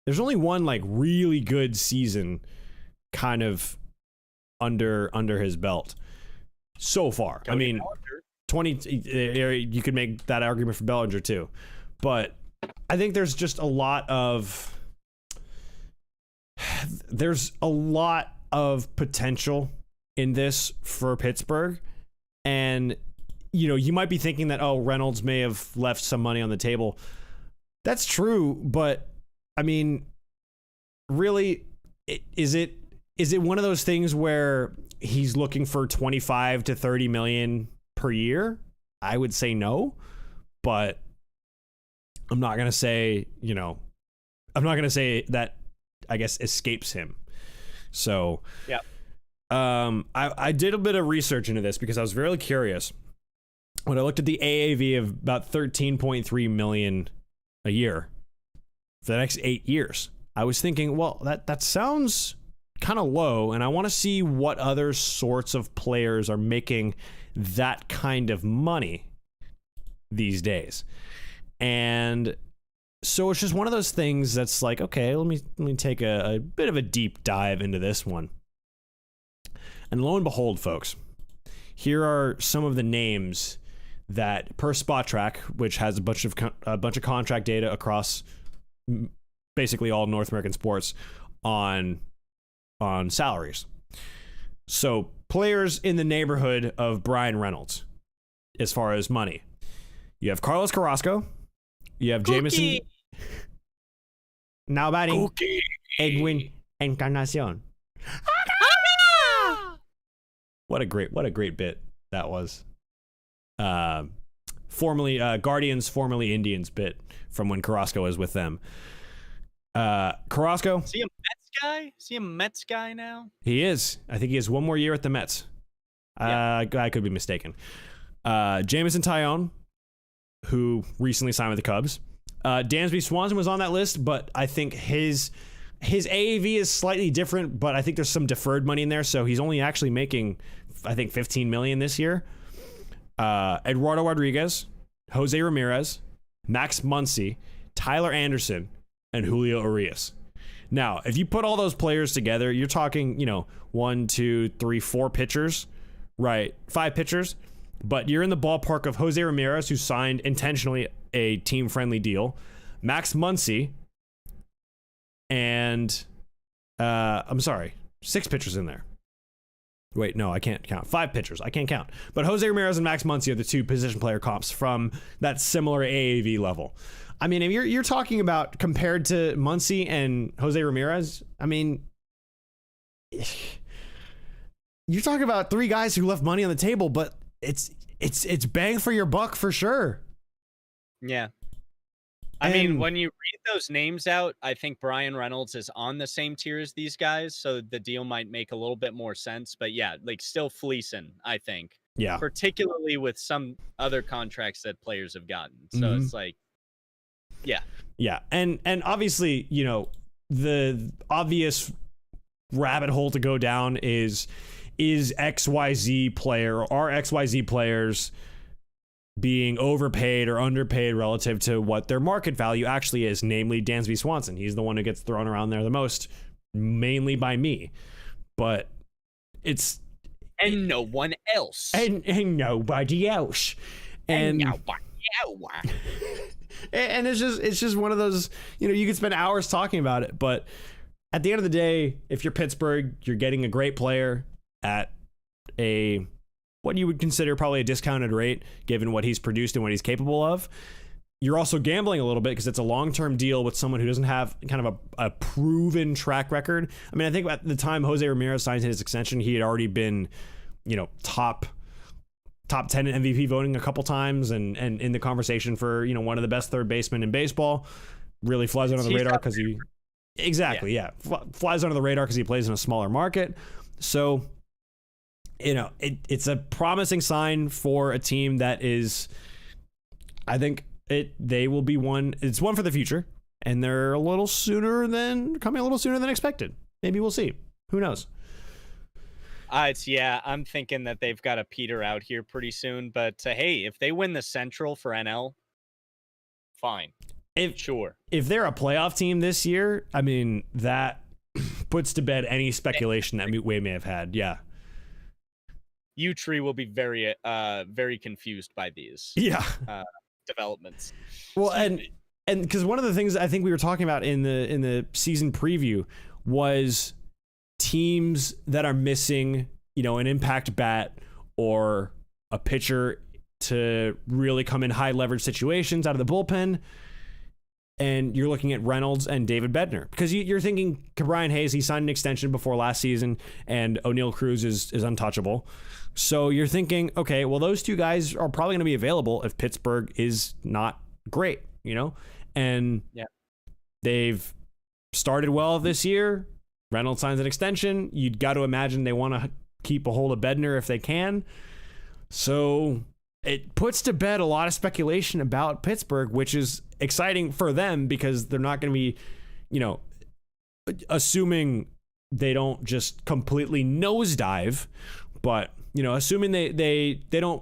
[SPEAKER 1] There's only one like really good season kind of under his belt so far. I mean, 20, you could make that argument for Bellinger too. But I think there's just a lot of potential in this for Pittsburgh. And, you might be thinking that, Reynolds may have left some money on the table. That's true. But I mean, really, is it one of those things where he's looking for 25 to 30 million per year? I would say no, but I'm not going to say, that, I guess, escapes him. So,
[SPEAKER 2] yeah.
[SPEAKER 1] I did a bit of research into this because I was very curious. When I looked at the AAV of about 13.3 million a year for the next 8 years, I was thinking, well, that sounds kind of low, and I want to see what other sorts of players are making that kind of money these days. And so it's just one of those things that's like, okay, let me take a bit of a deep dive into this one. And lo and behold, folks, here are some of the names that, per Spot Track, which has a bunch of contract data across basically all North American sports on salaries. So players in the neighborhood of Brian Reynolds, as far as money, you have Carlos Carrasco, you have Jameson, now batting, Edwin Encarnacion. What a great bit that was. Formerly Guardians, formerly Indians bit from when Carrasco was with them. Carrasco.
[SPEAKER 2] Is he a Mets guy? Is he a Mets guy now?
[SPEAKER 1] He is. I think he has one more year at the Mets. Yeah. I could be mistaken. Jameson Taillon, who recently signed with the Cubs. Dansby Swanson was on that list, but I think his AAV is slightly different, but I think there's some deferred money in there, so he's only actually making, I think, $15 million this year. Eduardo Rodriguez, Jose Ramirez, Max Muncy, Tyler Anderson, and Julio Urias. Now, if you put all those players together, you're talking, 1, 2, 3, 4 pitchers, right? 5 pitchers, but you're in the ballpark of Jose Ramirez, who signed intentionally a team-friendly deal, Max Muncy, and 6 pitchers in there. Wait, no, I can't count. 5 pitchers. I can't count. But Jose Ramirez and Max Muncy are the 2 position player comps from that similar AAV level. I mean, if you're talking about compared to Muncy and Jose Ramirez, I mean, you're talking about 3 guys who left money on the table, but it's bang for your buck for sure.
[SPEAKER 2] Yeah. I mean, when you read those names out, I think Brian Reynolds is on the same tier as these guys, so the deal might make a little bit more sense. But yeah, like still fleecing, I think.
[SPEAKER 1] Yeah.
[SPEAKER 2] Particularly with some other contracts that players have gotten. So It's like, yeah.
[SPEAKER 1] Yeah. And obviously, the obvious rabbit hole to go down is XYZ player, or are XYZ players being overpaid or underpaid relative to what their market value actually is, namely Dansby Swanson. He's the one who gets thrown around there the most, mainly by me. But it's...
[SPEAKER 2] And no one else.
[SPEAKER 1] And nobody else. And
[SPEAKER 2] nobody else.
[SPEAKER 1] And it's just one of those, you could spend hours talking about it, but at the end of the day, if you're Pittsburgh, you're getting a great player. at what you would consider probably a discounted rate given what he's produced and what he's capable of. You're also gambling a little bit because it's a long-term deal with someone who doesn't have kind of a proven track record. I mean, I think at the time Jose Ramirez signed his extension, he had already been, top 10 in MVP voting a couple times and in the conversation for, one of the best third basemen in baseball. Really flies under the radar because flies under the radar because he plays in a smaller market. So, it's a promising sign for a team that is, I think they will be it's one for the future, and they're coming a little sooner than expected. Maybe we'll see. Who knows?
[SPEAKER 2] I'm thinking that they've got to peter out here pretty soon. But hey, if they win the Central for NL, fine. If
[SPEAKER 1] they're a playoff team this year, I mean, that puts to bed any speculation that we may have had. Yeah.
[SPEAKER 2] U-Tree will be very, very confused by these developments. Well,
[SPEAKER 1] and because one of the things I think we were talking about in the season preview was teams that are missing, an impact bat or a pitcher to really come in high leverage situations out of the bullpen. And you're looking at Reynolds and David Bednar because you're thinking Brian Hayes, he signed an extension before last season, and O'Neal Cruz is untouchable. So you're thinking, okay, well, those two guys are probably going to be available if Pittsburgh is not great, and they've started well this year. Reynolds signs an extension. You'd got to imagine they want to keep a hold of Bednar if they can. So it puts to bed a lot of speculation about Pittsburgh, which is exciting for them because they're not going to be, assuming they don't just completely nosedive, but assuming they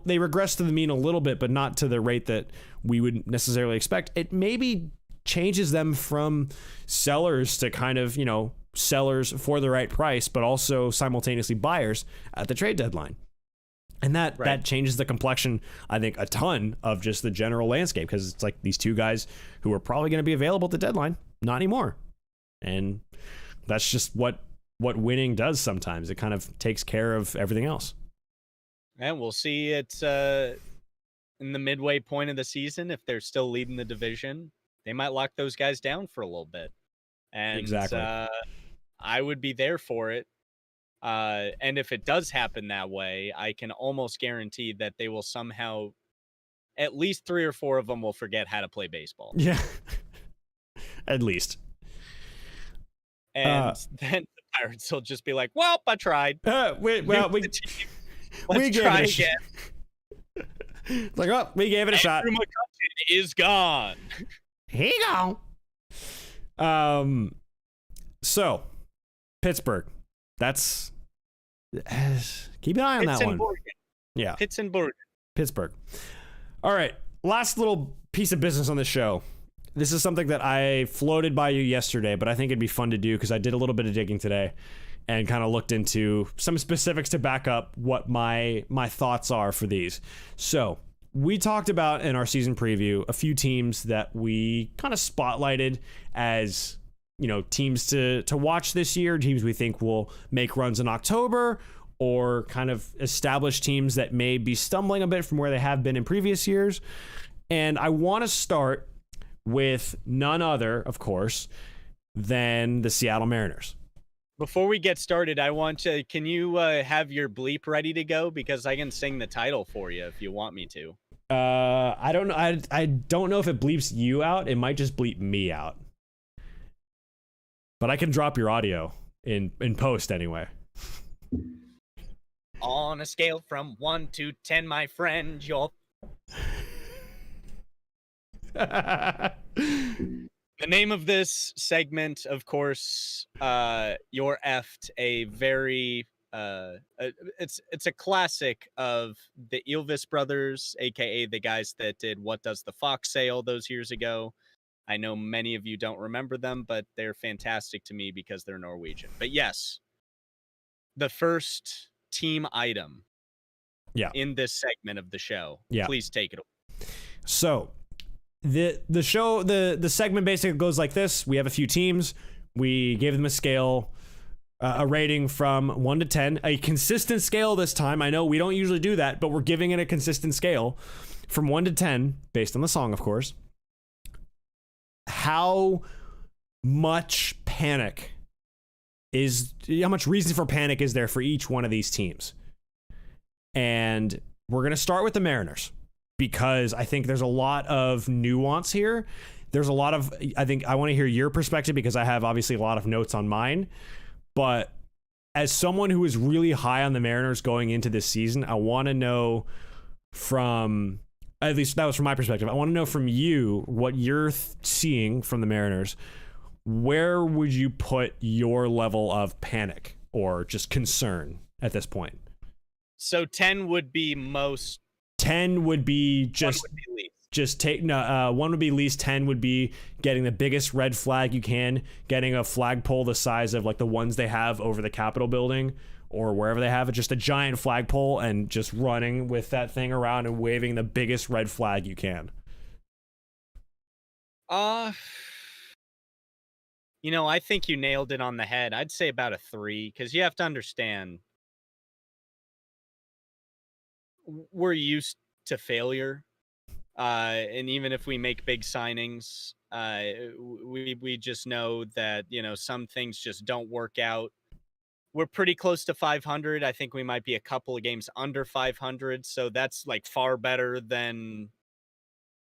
[SPEAKER 1] regress to the mean a little bit, but not to the rate that we would necessarily expect, it maybe changes them from sellers to kind of, sellers for the right price, but also simultaneously buyers at the trade deadline. And that changes the complexion, I think, a ton of just the general landscape because it's like these two guys who are probably going to be available at the deadline, not anymore. And that's just what winning does sometimes. It kind of takes care of everything else.
[SPEAKER 2] And we'll see it in the midway point of the season. If they're still leading the division, they might lock those guys down for a little bit. And
[SPEAKER 1] exactly.
[SPEAKER 2] I would be there for it. And if it does happen that way, I can almost guarantee that they will somehow, at least 3 or 4 of them will forget how to play baseball.
[SPEAKER 1] Yeah. At least.
[SPEAKER 2] And then the Pirates will just be like, well, I tried.
[SPEAKER 1] We
[SPEAKER 2] try again.
[SPEAKER 1] It's like, oh, we gave it a shot.
[SPEAKER 2] Andrew McCutcheon is gone.
[SPEAKER 1] Here you go. So, Pittsburgh. That's keep an eye on that one. Yeah. Pittsburgh. All right. Last little piece of business on the show. This is something that I floated by you yesterday, but I think it'd be fun to do because I did a little bit of digging today and kind of looked into some specifics to back up what my thoughts are for these. So we talked about in our season preview a few teams that we kind of spotlighted as teams to watch this year, teams we think will make runs in October, or kind of established teams that may be stumbling a bit from where they have been in previous years. And I want to start with none other, of course, than the Seattle Mariners.
[SPEAKER 2] Before we get started, can you have your bleep ready to go? Because I can sing the title for you if you want me to.
[SPEAKER 1] I don't know. I don't know if it bleeps you out. It might just bleep me out. But I can drop your audio in post anyway.
[SPEAKER 2] On a scale from 1 to 10, my friend, you're... The name of this segment, of course, you're effed, a very... it's a classic of the Ylvis brothers, a.k.a. the guys that did What Does the Fox Say all those years ago. I know many of you don't remember them, but they're fantastic to me because they're Norwegian. But yes, the first team item in this segment of the show. Yeah. Please take it away.
[SPEAKER 1] So the segment basically goes like this. We have a few teams. We gave them a scale a rating from 1 to 10, a consistent scale this time. I know we don't usually do that, but we're giving it a consistent scale from 1 to 10, based on the song, of course. How much reason for panic is there for each one of these teams? And we're going to start with the Mariners, because I think there's a lot of nuance here. There's a lot of, I want to hear your perspective, because I have obviously a lot of notes on mine. But as someone who is really high on the Mariners going into this season, I want to know from, at least that was from my perspective, I want to know from you what you're seeing from the Mariners. Where would you put your level of panic or just concern at this point?
[SPEAKER 2] So 10 would be most.
[SPEAKER 1] 10 would be just.
[SPEAKER 2] One would be least.
[SPEAKER 1] Just take one would be least. 10 would be getting the biggest red flag you can, getting a flagpole the size of like the ones they have over the Capitol building or wherever they have it, just a giant flagpole, and just running with that thing around and waving the biggest red flag you can.
[SPEAKER 2] I think you nailed it on the head. I'd say about a 3, because you have to understand, we're used to failure. And even if we make big signings, we just know that, some things just don't work out. We're pretty close to 500. I think we might be a couple of games under 500. So that's like far better than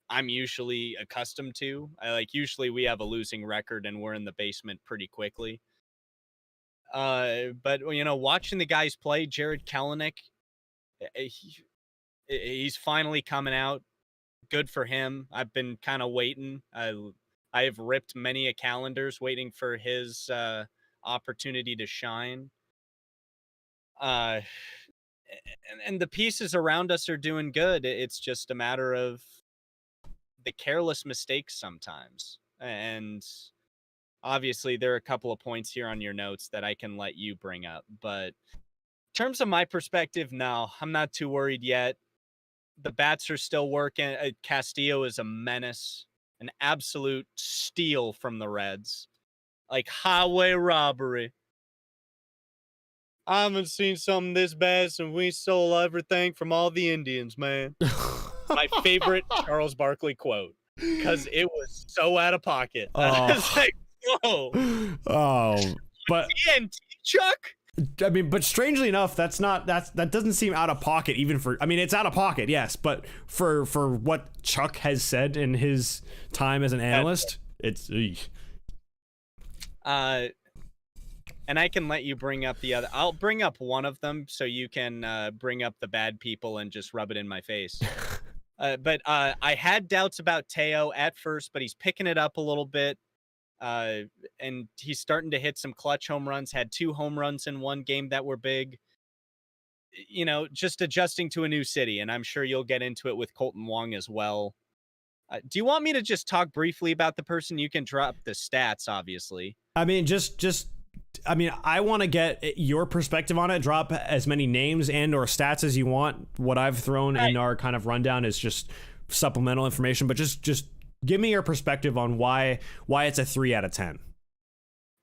[SPEAKER 2] I'm usually accustomed to. Usually we have a losing record and we're in the basement pretty quickly. But watching the guys play, Jared Kelenic, he's finally coming out. Good for him. I've been kind of waiting. I have ripped many a calendars waiting for his opportunity to shine. And the pieces around us are doing good. It's just a matter of the careless mistakes sometimes. And obviously there are a couple of points here on your notes that I can let you bring up. But in terms of my perspective, no, I'm not too worried yet. The bats are still working. Castillo is a menace, an absolute steal from the Reds. Like highway robbery. I haven't seen something this bad since we stole everything from all the Indians, man. My favorite Charles Barkley quote, because it was so out of pocket. I was like, whoa.
[SPEAKER 1] Oh, but
[SPEAKER 2] TNT, Chuck?
[SPEAKER 1] I mean, but strangely enough, that doesn't seem out of pocket even for, I mean, it's out of pocket, yes, but for what Chuck has said in his time as an analyst, it's
[SPEAKER 2] and I can let you bring up the other. I'll bring up one of them so you can bring up the bad people and just rub it in my face. But I had doubts about Teo at first, but he's picking it up a little bit. And he's starting to hit some clutch home runs, had 2 home runs in one game that were big. Just adjusting to a new city, and I'm sure you'll get into it with Colton Wong as well. Do you want me to just talk briefly about the person? You can drop the stats, obviously.
[SPEAKER 1] I mean, I want to get your perspective on it. Drop as many names and or stats as you want. What I've thrown in our kind of rundown is just supplemental information, but just give me your perspective on why it's a 3 out of 10.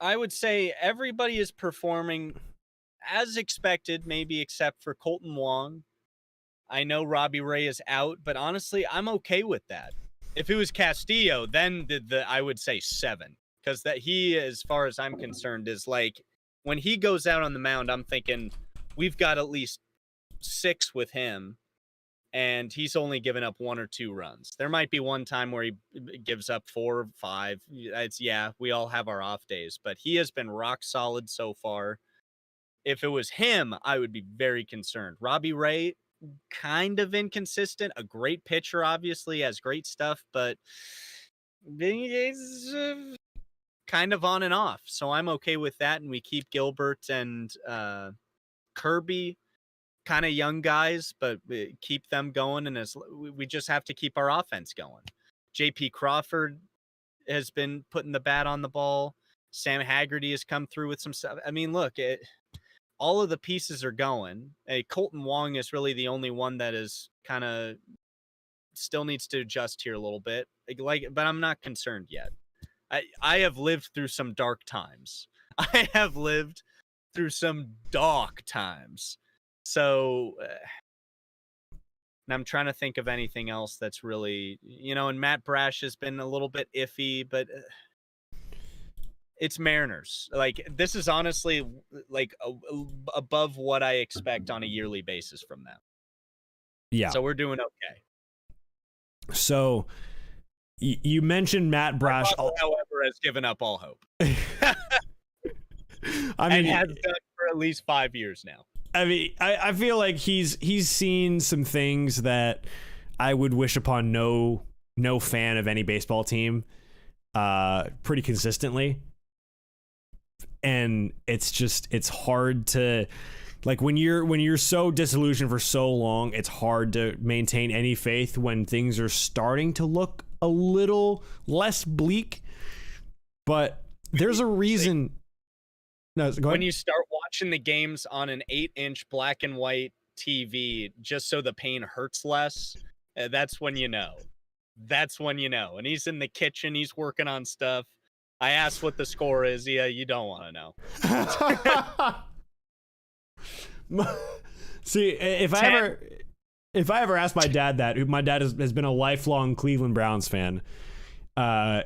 [SPEAKER 2] I would say everybody is performing as expected, maybe except for Colton Wong. I know Robbie Ray is out, but honestly, I'm okay with that. If it was Castillo, then I would say 7, because that he, as far as I'm concerned, is like when he goes out on the mound, I'm thinking we've got at least 6 with him. And he's only given up 1 or 2 runs. There might be one time where he gives up 4 or 5. We all have our off days, but he has been rock solid so far. If it was him, I would be very concerned. Robbie Ray, kind of inconsistent. A great pitcher, obviously, has great stuff, but it's kind of on and off. So I'm okay with that, and we keep Gilbert and Kirby. Kind of young guys, but keep them going, and we just have to keep our offense going. JP Crawford has been putting the bat on the ball. Sam Haggerty has come through with some stuff. I mean, look, all of the pieces are going. Colton Wong is really the only one that is kind of still needs to adjust here a little bit. But I'm not concerned yet. I have lived through some dark times. I have lived through some dark times. So, and I'm trying to think of anything else that's really, and Matt Brash has been a little bit iffy, but it's Mariners. Like, this is honestly like above what I expect on a yearly basis from them.
[SPEAKER 1] Yeah.
[SPEAKER 2] So we're doing okay.
[SPEAKER 1] So you mentioned Matt Brash,
[SPEAKER 2] however, has given up all hope.
[SPEAKER 1] I mean,
[SPEAKER 2] and has done for at least 5 years now.
[SPEAKER 1] I mean, I feel like he's seen some things that I would wish upon no fan of any baseball team pretty consistently. And it's hard to, like, when you're so disillusioned for so long, it's hard to maintain any faith when things are starting to look a little less bleak. But there's a reason. No, go ahead.
[SPEAKER 2] When you start watching the games on an 8-inch black and white TV just so the pain hurts less, that's when you know. That's when you know. And he's in the kitchen, he's working on stuff. I asked what the score is. Yeah, you don't want to know.
[SPEAKER 1] See, if I ever asked my dad that, my dad has been a lifelong Cleveland Browns fan,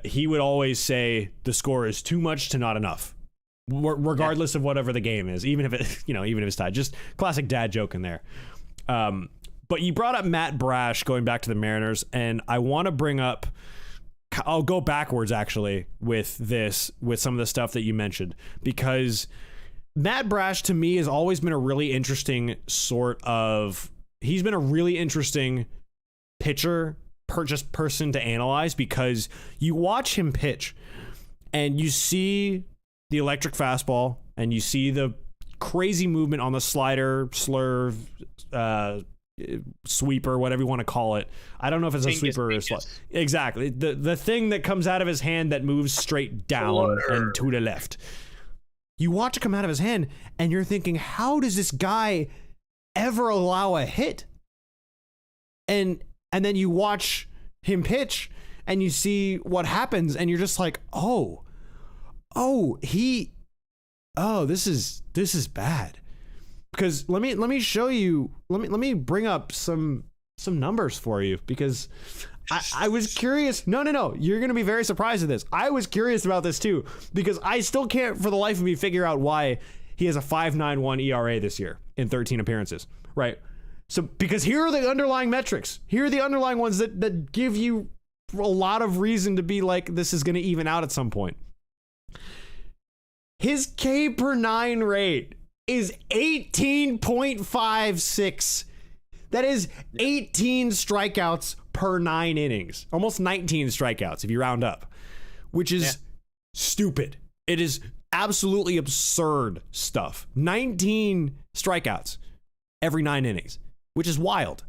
[SPEAKER 1] he would always say the score is too much to not enough. Regardless of whatever the game is, even if it's tied. Just classic dad joke in there. But you brought up Matt Brash going back to the Mariners, and I want to bring up, I'll go backwards actually with some of the stuff that you mentioned, because Matt Brash to me has always been a really interesting he's been a really interesting pitcher, person to analyze, because you watch him pitch and you see the electric fastball, and you see the crazy movement on the slider, slurve, sweeper, whatever you want to call it. I don't know if it's a sweeper or a slider. Exactly. The thing that comes out of his hand that moves straight down and to the left. You watch it come out of his hand, and you're thinking, how does this guy ever allow a hit? And then you watch him pitch, and you see what happens, and you're just like, this is bad. Because let me show you, let me bring up some numbers for you, because I was curious. No, you're gonna be very surprised at this. I was curious about this too, because I still can't for the life of me figure out why he has a 5.91 ERA this year in 13 appearances, right? So, because here are the underlying metrics. Here are the underlying ones that give you a lot of reason to be like, this is gonna even out at some point. His K per 9 rate is 18.56. That is 18 strikeouts per 9 innings. Almost 19 strikeouts if you round up, which is stupid. It is absolutely absurd stuff. 19 strikeouts every 9 innings, which is wild.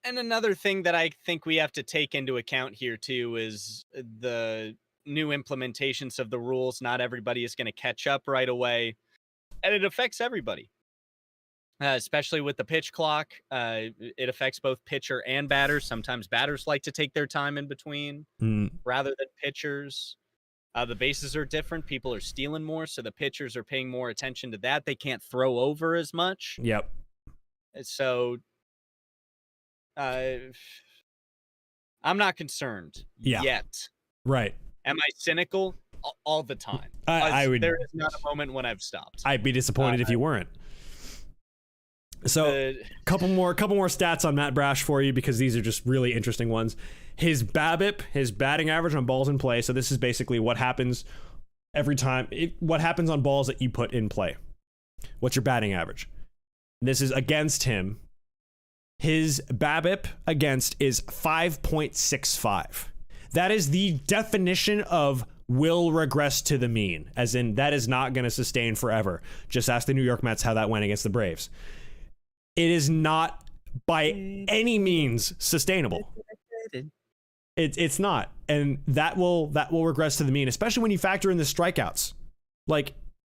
[SPEAKER 2] And another thing that I think we have to take into account here too is the new implementations of the rules. Not everybody is going to catch up right away, and it affects everybody, especially with the pitch clock. It affects both pitcher and batters. Sometimes batters like to take their time in between rather than pitchers. The bases are different. People are stealing more, so the pitchers are paying more attention to that. They can't throw over as much.
[SPEAKER 1] Yep.
[SPEAKER 2] So I'm not concerned yet.
[SPEAKER 1] Right.
[SPEAKER 2] Am I cynical? All the time.
[SPEAKER 1] I would.
[SPEAKER 2] There is not a moment when I've stopped.
[SPEAKER 1] I'd be disappointed if you weren't. So, couple more stats on Matt Brash for you, because these are just really interesting ones. His BABIP, his batting average on balls in play. So this is basically what happens every time. What happens on balls that you put in play. What's your batting average? This is against him. His BABIP against is 5.65. That is the definition of will regress to the mean, as in that is not going to sustain forever. Just ask the New York Mets how that went against the Braves. It is not by any means sustainable. It's not, and that will regress to the mean, especially when you factor in the strikeouts. Like,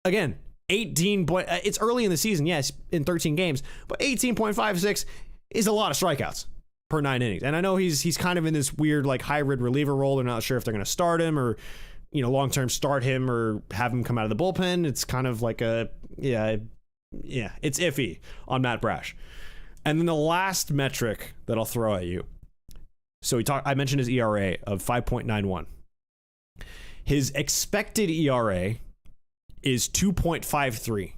[SPEAKER 1] again, 18 point. It's early in the season, yes, in 13 games, but 18.56 is a lot of strikeouts per 9 innings. And I know he's kind of in this weird like hybrid reliever role. They're not sure if they're going to start him or, long term start him or have him come out of the bullpen. It's kind of like a it's iffy on Matt Brash. And then the last metric that I'll throw at you. So I mentioned his ERA of 5.91. His expected ERA is 2.53.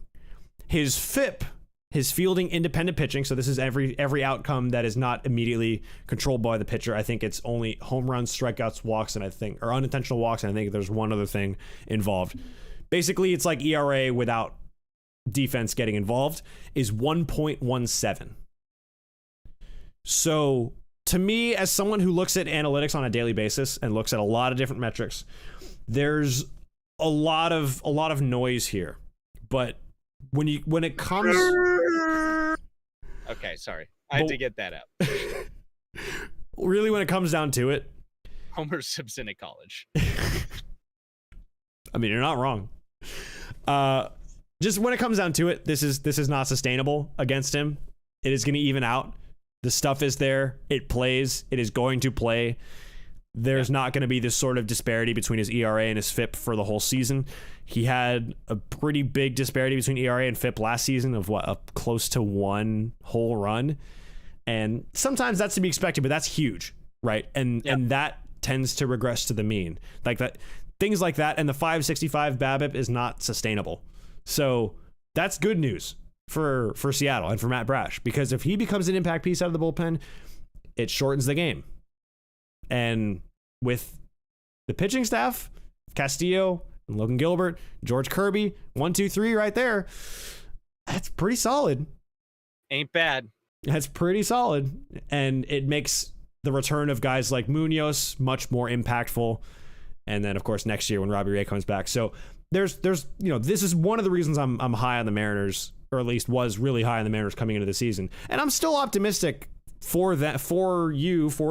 [SPEAKER 1] His FIP, his fielding independent pitching, so this is every outcome that is not immediately controlled by the pitcher. I think it's only home runs, strikeouts, walks, or unintentional walks, and I think there's one other thing involved. Basically, it's like ERA without defense getting involved, is 1.17. So to me, as someone who looks at analytics on a daily basis and looks at a lot of different metrics, there's a lot of noise here. But when it comes,
[SPEAKER 2] okay, sorry, I had to get that out.
[SPEAKER 1] Really, when it comes down to it,
[SPEAKER 2] Homer Simpson at college.
[SPEAKER 1] I mean, you're not wrong. Just when it comes down to it, this is not sustainable against him. It is going to even out. The stuff is there. It plays. It is going to play. There's not going to be this sort of disparity between his ERA and his FIP for the whole season. He had a pretty big disparity between ERA and FIP last season of close to 1 whole run. And sometimes that's to be expected, but that's huge, right? And that tends to regress to the mean. Like that, things like that, and the 565 BABIP is not sustainable. So that's good news for Seattle and for Matt Brash, because if he becomes an impact piece out of the bullpen, it shortens the game. And with the pitching staff, Castillo, and Logan Gilbert, George Kirby, 1, 2, 3 right there, that's pretty solid.
[SPEAKER 2] Ain't bad.
[SPEAKER 1] That's pretty solid. And it makes the return of guys like Munoz much more impactful. And then, of course, next year when Robbie Ray comes back. So there's this is one of the reasons I'm high on the Mariners, or at least was really high on the Mariners coming into the season. And I'm still optimistic for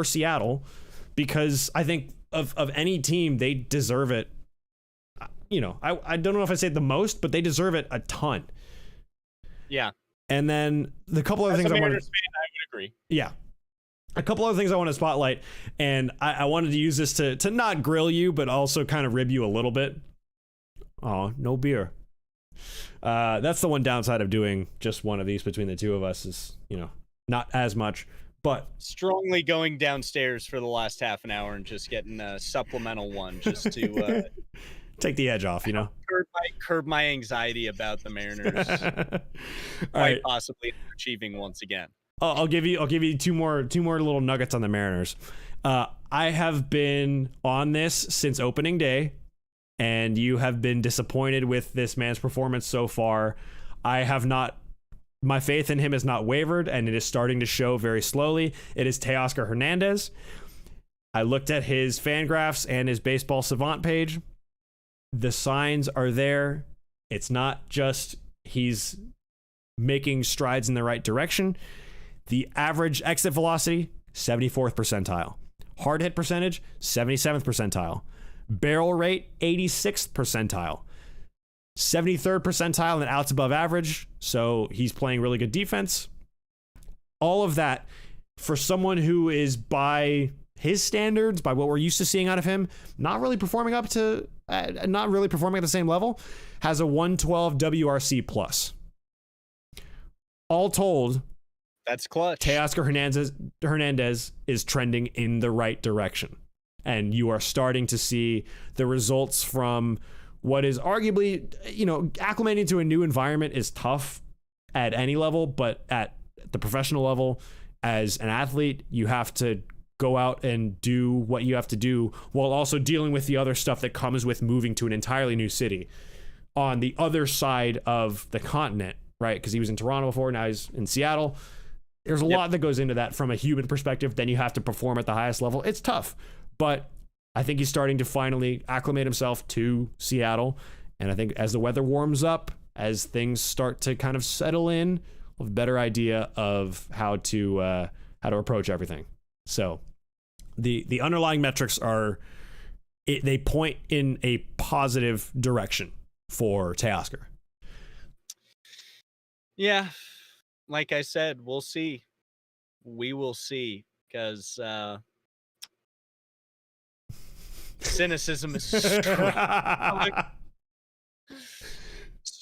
[SPEAKER 1] Seattle, because I think of any team, they deserve it. I don't know if I say it the most, but they deserve it a ton.
[SPEAKER 2] Yeah.
[SPEAKER 1] And then the couple other things I would
[SPEAKER 2] agree.
[SPEAKER 1] Yeah. A couple other things I want to spotlight, and I wanted to use this to not grill you, but also kind of rib you a little bit. Oh, no beer. That's the one downside of doing just one of these between the two of us is, not as much, but
[SPEAKER 2] strongly going downstairs for the last half an hour and just getting a supplemental one just to
[SPEAKER 1] take the edge off,
[SPEAKER 2] curb my anxiety about the Mariners. Quite possibly achieving once again.
[SPEAKER 1] I'll give you two more little nuggets on the Mariners. I have been on this since opening day, and you have been disappointed with this man's performance so far. My faith in him has not wavered, and it is starting to show very slowly. It is Teoscar Hernandez. I looked at his Fangraphs and his Baseball Savant page. The signs are there. It's not just he's making strides in the right direction. The average exit velocity, 74th percentile. Hard hit percentage, 77th percentile. Barrel rate, 86th percentile. 73rd percentile in outs above average. So he's playing really good defense. All of that for someone who is, by his standards, by what we're used to seeing out of him, not really performing at the same level, has a 112 WRC plus. All told,
[SPEAKER 2] that's clutch.
[SPEAKER 1] Teoscar Hernandez is trending in the right direction. And you are starting to see the results from what is arguably, acclimating to a new environment is tough at any level, but at the professional level, as an athlete, you have to go out and do what you have to do while also dealing with the other stuff that comes with moving to an entirely new city on the other side of the continent, right? Because he was in Toronto before, now he's in Seattle. There's a lot that goes into that from a human perspective. Then you have to perform at the highest level. It's tough, but I think he's starting to finally acclimate himself to Seattle. And I think as the weather warms up, as things start to kind of settle in, we'll have a better idea of how to approach everything. So the underlying metrics they point in a positive direction for Teoscar.
[SPEAKER 2] Yeah. Like I said, we'll see. We will see, because cynicism is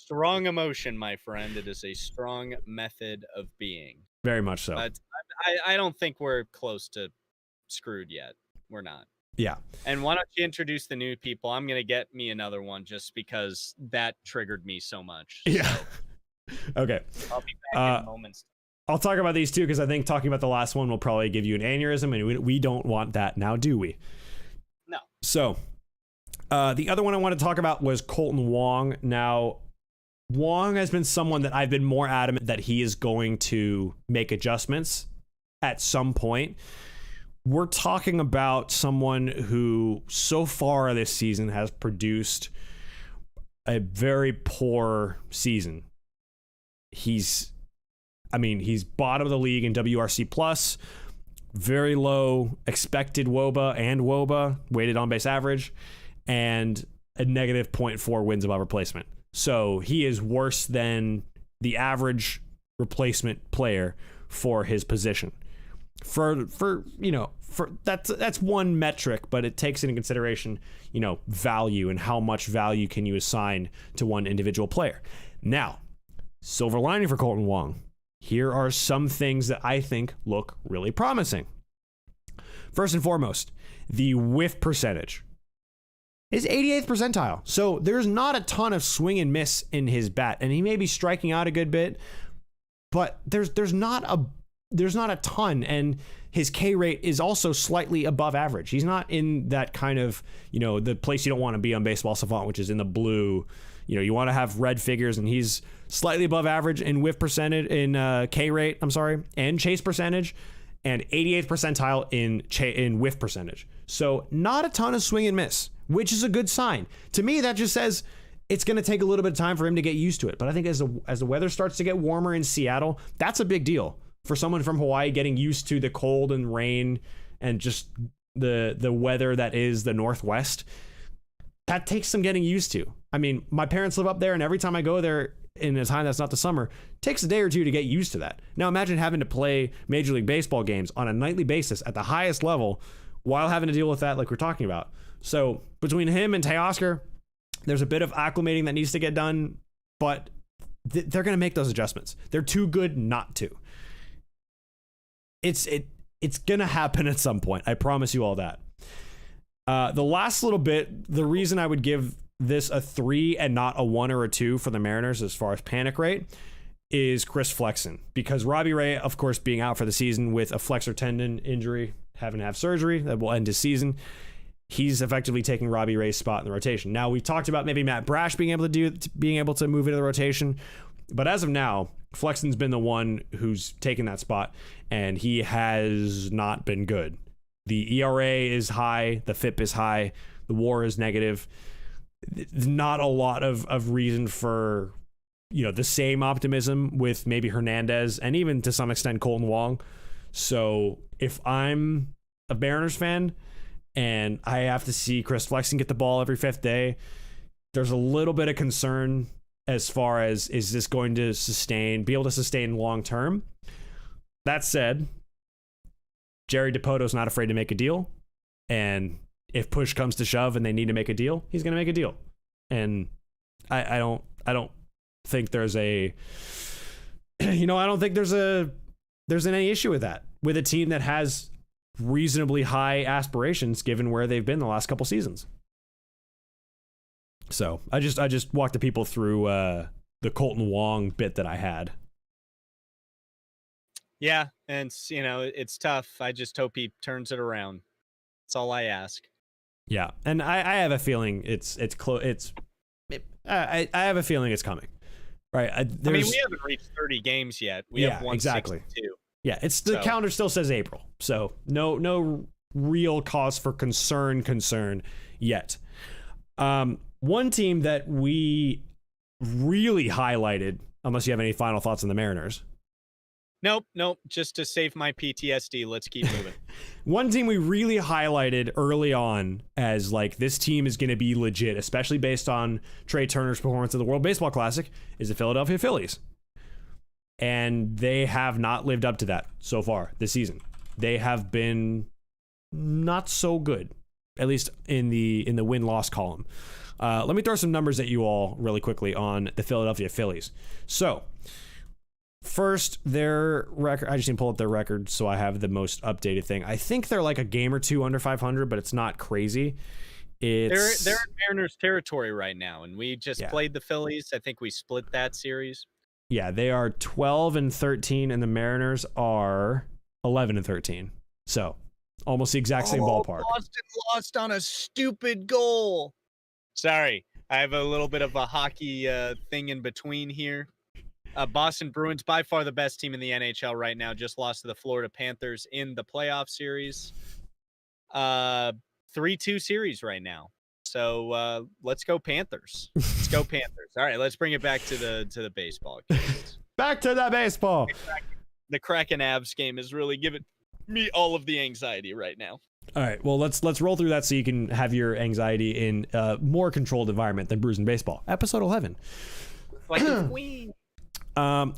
[SPEAKER 2] strong emotion, my friend. It is a strong method of being.
[SPEAKER 1] Very much so.
[SPEAKER 2] But I don't think we're close to screwed yet. We're not.
[SPEAKER 1] Yeah.
[SPEAKER 2] And why don't you introduce the new people? I'm going to get me another one just because that triggered me so much.
[SPEAKER 1] Yeah.
[SPEAKER 2] So,
[SPEAKER 1] okay.
[SPEAKER 2] I'll be back in moments.
[SPEAKER 1] I'll talk about these two because I think talking about the last one will probably give you an aneurysm, and we don't want that now, do we?
[SPEAKER 2] No.
[SPEAKER 1] So, the other one I want to talk about was Colton Wong. Now, Wong has been someone that I've been more adamant that he is going to make adjustments at some point. We're talking about someone who so far this season has produced a very poor season. He's bottom of the league in WRC plus, very low expected WOBA and WOBA, weighted on base average, and a negative 0.4 wins above replacement. So he is worse than the average replacement player for his position. That's one metric, but it takes into consideration, value and how much value can you assign to one individual player. Now, silver lining for Colton Wong. Here are some things that I think look really promising. First and foremost, the whiff percentage is 88th percentile. So there's not a ton of swing and miss in his bat, and he may be striking out a good bit, but there's not a ton, and his K rate is also slightly above average. He's not in that kind of, the place you don't want to be on Baseball Savant, which is in the blue. You want to have red figures, and he's slightly above average in whiff percentage, in K rate, and chase percentage, and 88th percentile in whiff percentage. So not a ton of swing and miss, which is a good sign. To me, that just says it's going to take a little bit of time for him to get used to it. But I think as the weather starts to get warmer in Seattle, that's a big deal for someone from Hawaii, getting used to the cold and rain and just the weather that is the Northwest. That takes some getting used to. My parents live up there, and every time I go there in a time that's not the summer, it takes a day or two to get used to that. Now imagine having to play Major League Baseball games on a nightly basis at the highest level while having to deal with that like we're talking about. So between him and Teoscar, there's a bit of acclimating that needs to get done, but they're going to make those adjustments. They're too good not to. It's going to happen at some point. I promise you all that. The last little bit, the reason I would give this a 3 and not a 1 or a 2 for the Mariners as far as panic rate is Chris Flexen, because Robbie Ray, of course, being out for the season with a flexor tendon injury, having to have surgery that will end his season. He's effectively taking Robbie Ray's spot in the rotation. Now, we've talked about maybe Matt Brash being able to move into the rotation, but as of now, Flexen's been the one who's taken that spot, and he has not been good. The ERA is high, the FIP is high, the WAR is negative. Not a lot of reason for the same optimism with maybe Hernandez and even to some extent Colton Wong. So if I'm a Mariners fan and I have to see Chris Flexen get the ball every fifth day, there's a little bit of concern as far as, is this going to be able to sustain long term? That said, Jerry DiPoto's not afraid to make a deal, and if push comes to shove and they need to make a deal, he's going to make a deal. And I don't think there's I don't think there's any issue with that, with a team that has reasonably high aspirations given where they've been the last couple seasons. So I just walked the people through the Colton Wong bit that I had.
[SPEAKER 2] Yeah, and it's tough. I just hope he turns it around. That's all I ask.
[SPEAKER 1] Yeah, and I have a feeling I have a feeling it's coming. Right.
[SPEAKER 2] We haven't reached 30 games yet. We have 162.
[SPEAKER 1] Exactly. Yeah, the calendar still says April, so no real cause for concern yet. One team that we really highlighted, unless you have any final thoughts on the Mariners.
[SPEAKER 2] Nope. Just to save my PTSD, let's keep moving.
[SPEAKER 1] One team we really highlighted early on as this team is going to be legit, especially based on Trey Turner's performance at the World Baseball Classic, is the Philadelphia Phillies. And they have not lived up to that so far this season. They have been not so good, at least in the win-loss column. Let me throw some numbers at you all really quickly on the Philadelphia Phillies. So, first, their record. I just need to pull up their record so I have the most updated thing. I think they're like a game or two under 500, but it's not crazy.
[SPEAKER 2] They're in Mariners territory right now, and we just played the Phillies. I think we split that series.
[SPEAKER 1] Yeah, they are 12-13, and the Mariners are 11-13. So, almost the exact same ballpark.
[SPEAKER 2] Boston lost on a stupid goal. Sorry, I have a little bit of a hockey thing in between here. Boston Bruins, by far the best team in the NHL right now, just lost to the Florida Panthers in the playoff series. 3-2 series right now. So let's go Panthers. Let's go Panthers. All right, let's bring it back to the baseball.
[SPEAKER 1] Back to the baseball.
[SPEAKER 2] The Kraken Avs game is really giving me all of the anxiety right now.
[SPEAKER 1] All right, well, let's roll through that so you can have your anxiety in a more controlled environment than Brews and Baseball. Episode 11.
[SPEAKER 2] Like a queen.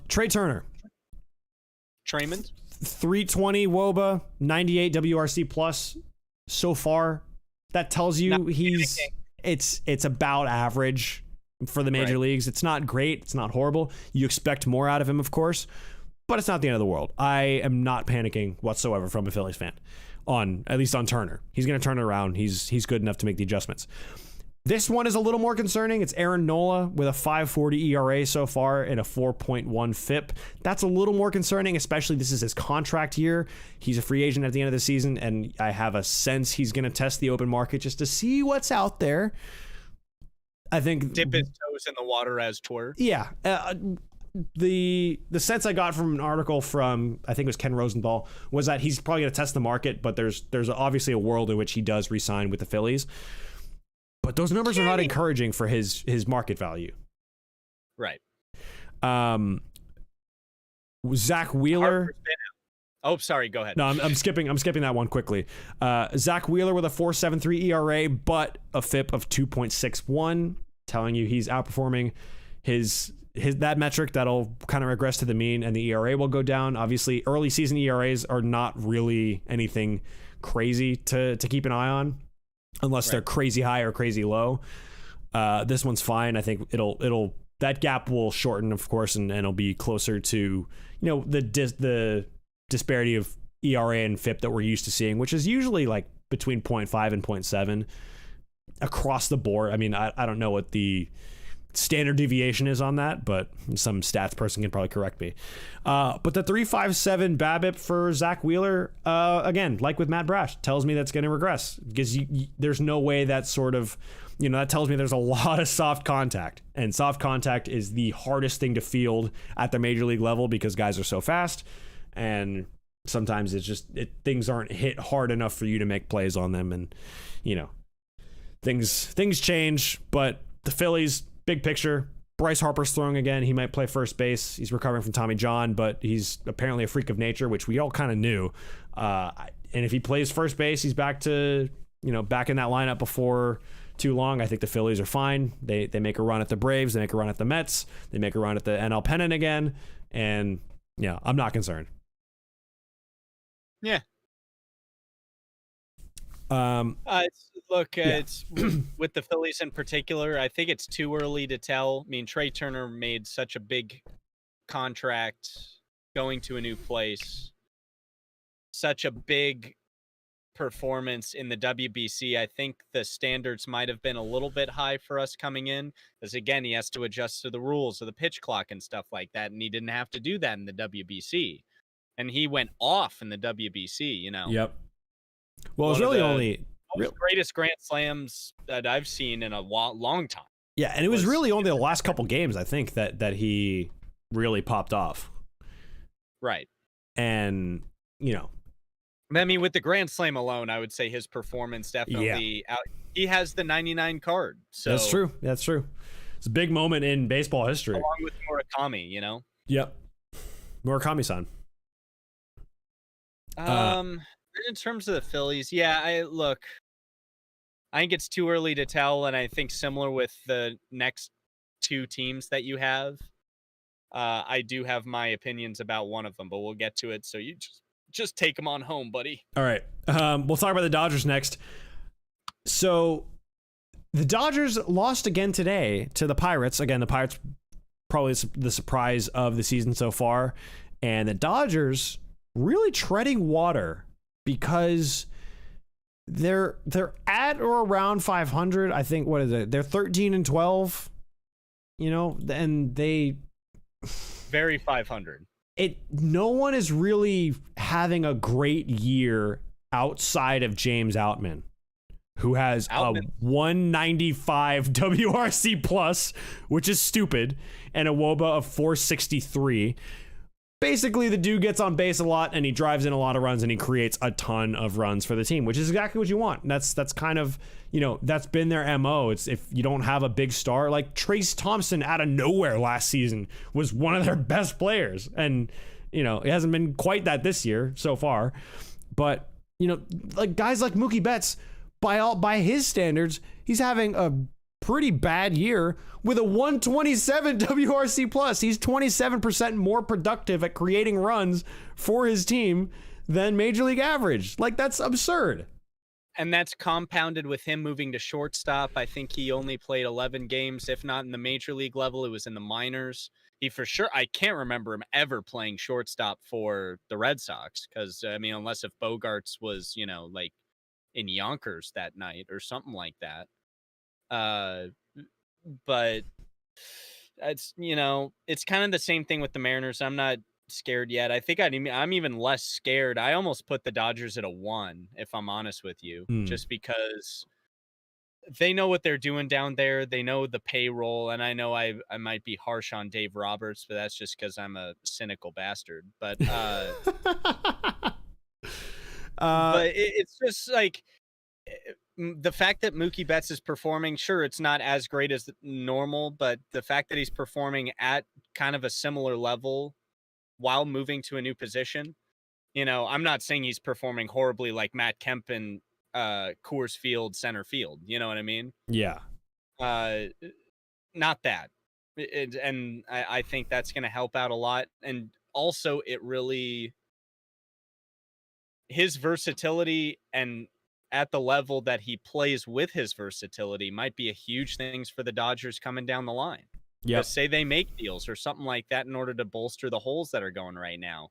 [SPEAKER 1] Trey Turner.
[SPEAKER 2] Traymond.
[SPEAKER 1] 320 WOBA, 98 WRC plus so far. That tells you it's about average for the major leagues. It's not great. It's not horrible. You expect more out of him, of course, but it's not the end of the world. I am not panicking whatsoever from a Phillies fan, at least on Turner. He's going to turn it around. He's good enough to make the adjustments. This one is a little more concerning. It's Aaron Nola with a 5.40 ERA so far and a 4.1 FIP. That's a little more concerning, especially this is his contract year. He's a free agent at the end of the season, and I have a sense he's going to test the open market just to see what's out there. I think
[SPEAKER 2] dip his toes in the water, as twere.
[SPEAKER 1] Yeah. The sense I got from an article from, I think it was Ken Rosenthal, was that he's probably going to test the market, but there's obviously a world in which he does re-sign with the Phillies. But those numbers are not encouraging for his market value.
[SPEAKER 2] Right.
[SPEAKER 1] Zach Wheeler.
[SPEAKER 2] Oh, sorry. Go ahead.
[SPEAKER 1] No, I'm skipping that one quickly. Zach Wheeler with a 4.73 ERA, but a FIP of 2.61, telling you he's outperforming his that metric. That'll kind of regress to the mean, and the ERA will go down. Obviously, early season ERAs are not really anything crazy to keep an eye on, unless they're crazy high or crazy low. This one's fine. I think it'll that gap will shorten, of course, and it'll be closer to the disparity of ERA and FIP that we're used to seeing, which is usually like between 0.5 and 0.7 across the board. I mean, I don't know what the standard deviation is on that, but some stats person can probably correct me. But the 3.57 BABIP for Zach Wheeler, again, like with Matt Brash, tells me that's going to regress, because there's no way that sort of, that tells me there's a lot of soft contact, and soft contact is the hardest thing to field at the major league level because guys are so fast, and sometimes it's just things aren't hit hard enough for you to make plays on them, and things change. But the Phillies, big picture, Bryce Harper's throwing again. He might play first base. He's recovering from Tommy John, but he's apparently a freak of nature, which we all kind of knew. And if he plays first base, he's back to, back in that lineup before too long. I think the Phillies are fine. They make a run at the Braves. They make a run at the Mets. They make a run at the NL pennant again. And I'm not concerned.
[SPEAKER 2] Yeah. It's with the Phillies in particular, I think it's too early to tell. I mean, Trey Turner made such a big contract going to a new place, such a big performance in the WBC. I think the standards might have been a little bit high for us coming in, because again, he has to adjust to the rules of the pitch clock and stuff like that, and he didn't have to do that in the WBC, and he went off in the WBC.
[SPEAKER 1] Yep. Well, it was really only
[SPEAKER 2] greatest Grand Slams that I've seen in a long time.
[SPEAKER 1] Yeah, and it was really only the last couple games, I think, that he really popped off.
[SPEAKER 2] Right.
[SPEAKER 1] And,
[SPEAKER 2] I mean, with the Grand Slam alone, I would say his performance definitely out. He has the 99 card. So
[SPEAKER 1] That's true. It's a big moment in baseball history.
[SPEAKER 2] Along with Murakami,
[SPEAKER 1] Yep. Murakami-san.
[SPEAKER 2] In terms of the Phillies, I think it's too early to tell, and I think similar with the next two teams that you have, I do have my opinions about one of them, but we'll get to it. So you just take them on home, buddy.
[SPEAKER 1] All right. We'll talk about the Dodgers next. So The Dodgers lost again today to the Pirates. Again, the Pirates probably the surprise of the season so far. And the Dodgers really treading water because they're at or around 500. I think, what is it? They're 13-12, and they
[SPEAKER 2] very 500.
[SPEAKER 1] No one is really having a great year outside of James Outman, who has a 195 WRC plus, which is stupid, and a WOBA of 463. Basically, the dude gets on base a lot, and he drives in a lot of runs, and he creates a ton of runs for the team, which is exactly what you want. And that's kind of, that's been their MO. It's if you don't have a big star, like Trace Thompson out of nowhere last season was one of their best players. And, it hasn't been quite that this year so far. But, like guys like Mookie Betts, by his standards, he's having a pretty bad year with a 127 WRC plus. He's 27% more productive at creating runs for his team than Major League average. Like, that's absurd.
[SPEAKER 2] And that's compounded with him moving to shortstop. I think he only played 11 games, if not in the Major League level, it was in the minors. I can't remember him ever playing shortstop for the Red Sox, because unless if Bogarts was like in Yonkers that night or something like that. But it's it's kind of the same thing with the Mariners. I'm not scared yet. I think I'm even less scared. I almost put the Dodgers at a 1, if I'm honest with you, just because they know what they're doing down there. They know the payroll, and I know I might be harsh on Dave Roberts, but that's just because I'm a cynical bastard. But but it's just like the fact that Mookie Betts is performing, sure, it's not as great as normal, but the fact that he's performing at kind of a similar level while moving to a new position, I'm not saying he's performing horribly like Matt Kemp in Coors Field center field. You know what I mean?
[SPEAKER 1] Yeah.
[SPEAKER 2] Not that. And I think that's going to help out a lot. And also his versatility and at the level that he plays with his versatility might be a huge thing for the Dodgers coming down the line. Yeah. Say they make deals or something like that in order to bolster the holes that are going right now.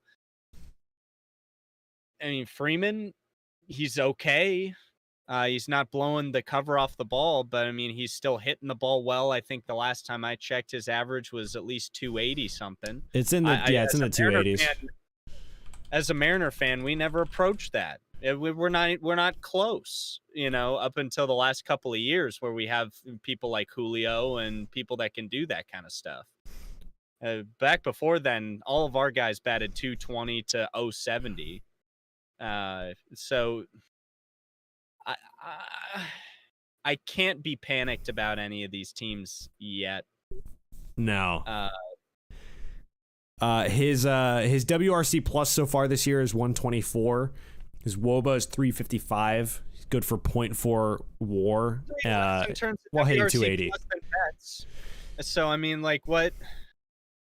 [SPEAKER 2] Freeman, he's okay. He's not blowing the cover off the ball, but he's still hitting the ball well. I think the last time I checked, his average was at least 280 something.
[SPEAKER 1] It's in the it's in the 280s.
[SPEAKER 2] As a Mariner fan, we never approached that. We're not close, up until the last couple of years where we have people like Julio and people that can do that kind of stuff. Back before then, all of our guys batted 220 to 070. So I can't be panicked about any of these teams yet.
[SPEAKER 1] No. His WRC plus so far this year is 124. His WOBA is 355. He's good for 0.4 WAR. While hitting 280.
[SPEAKER 2] So what?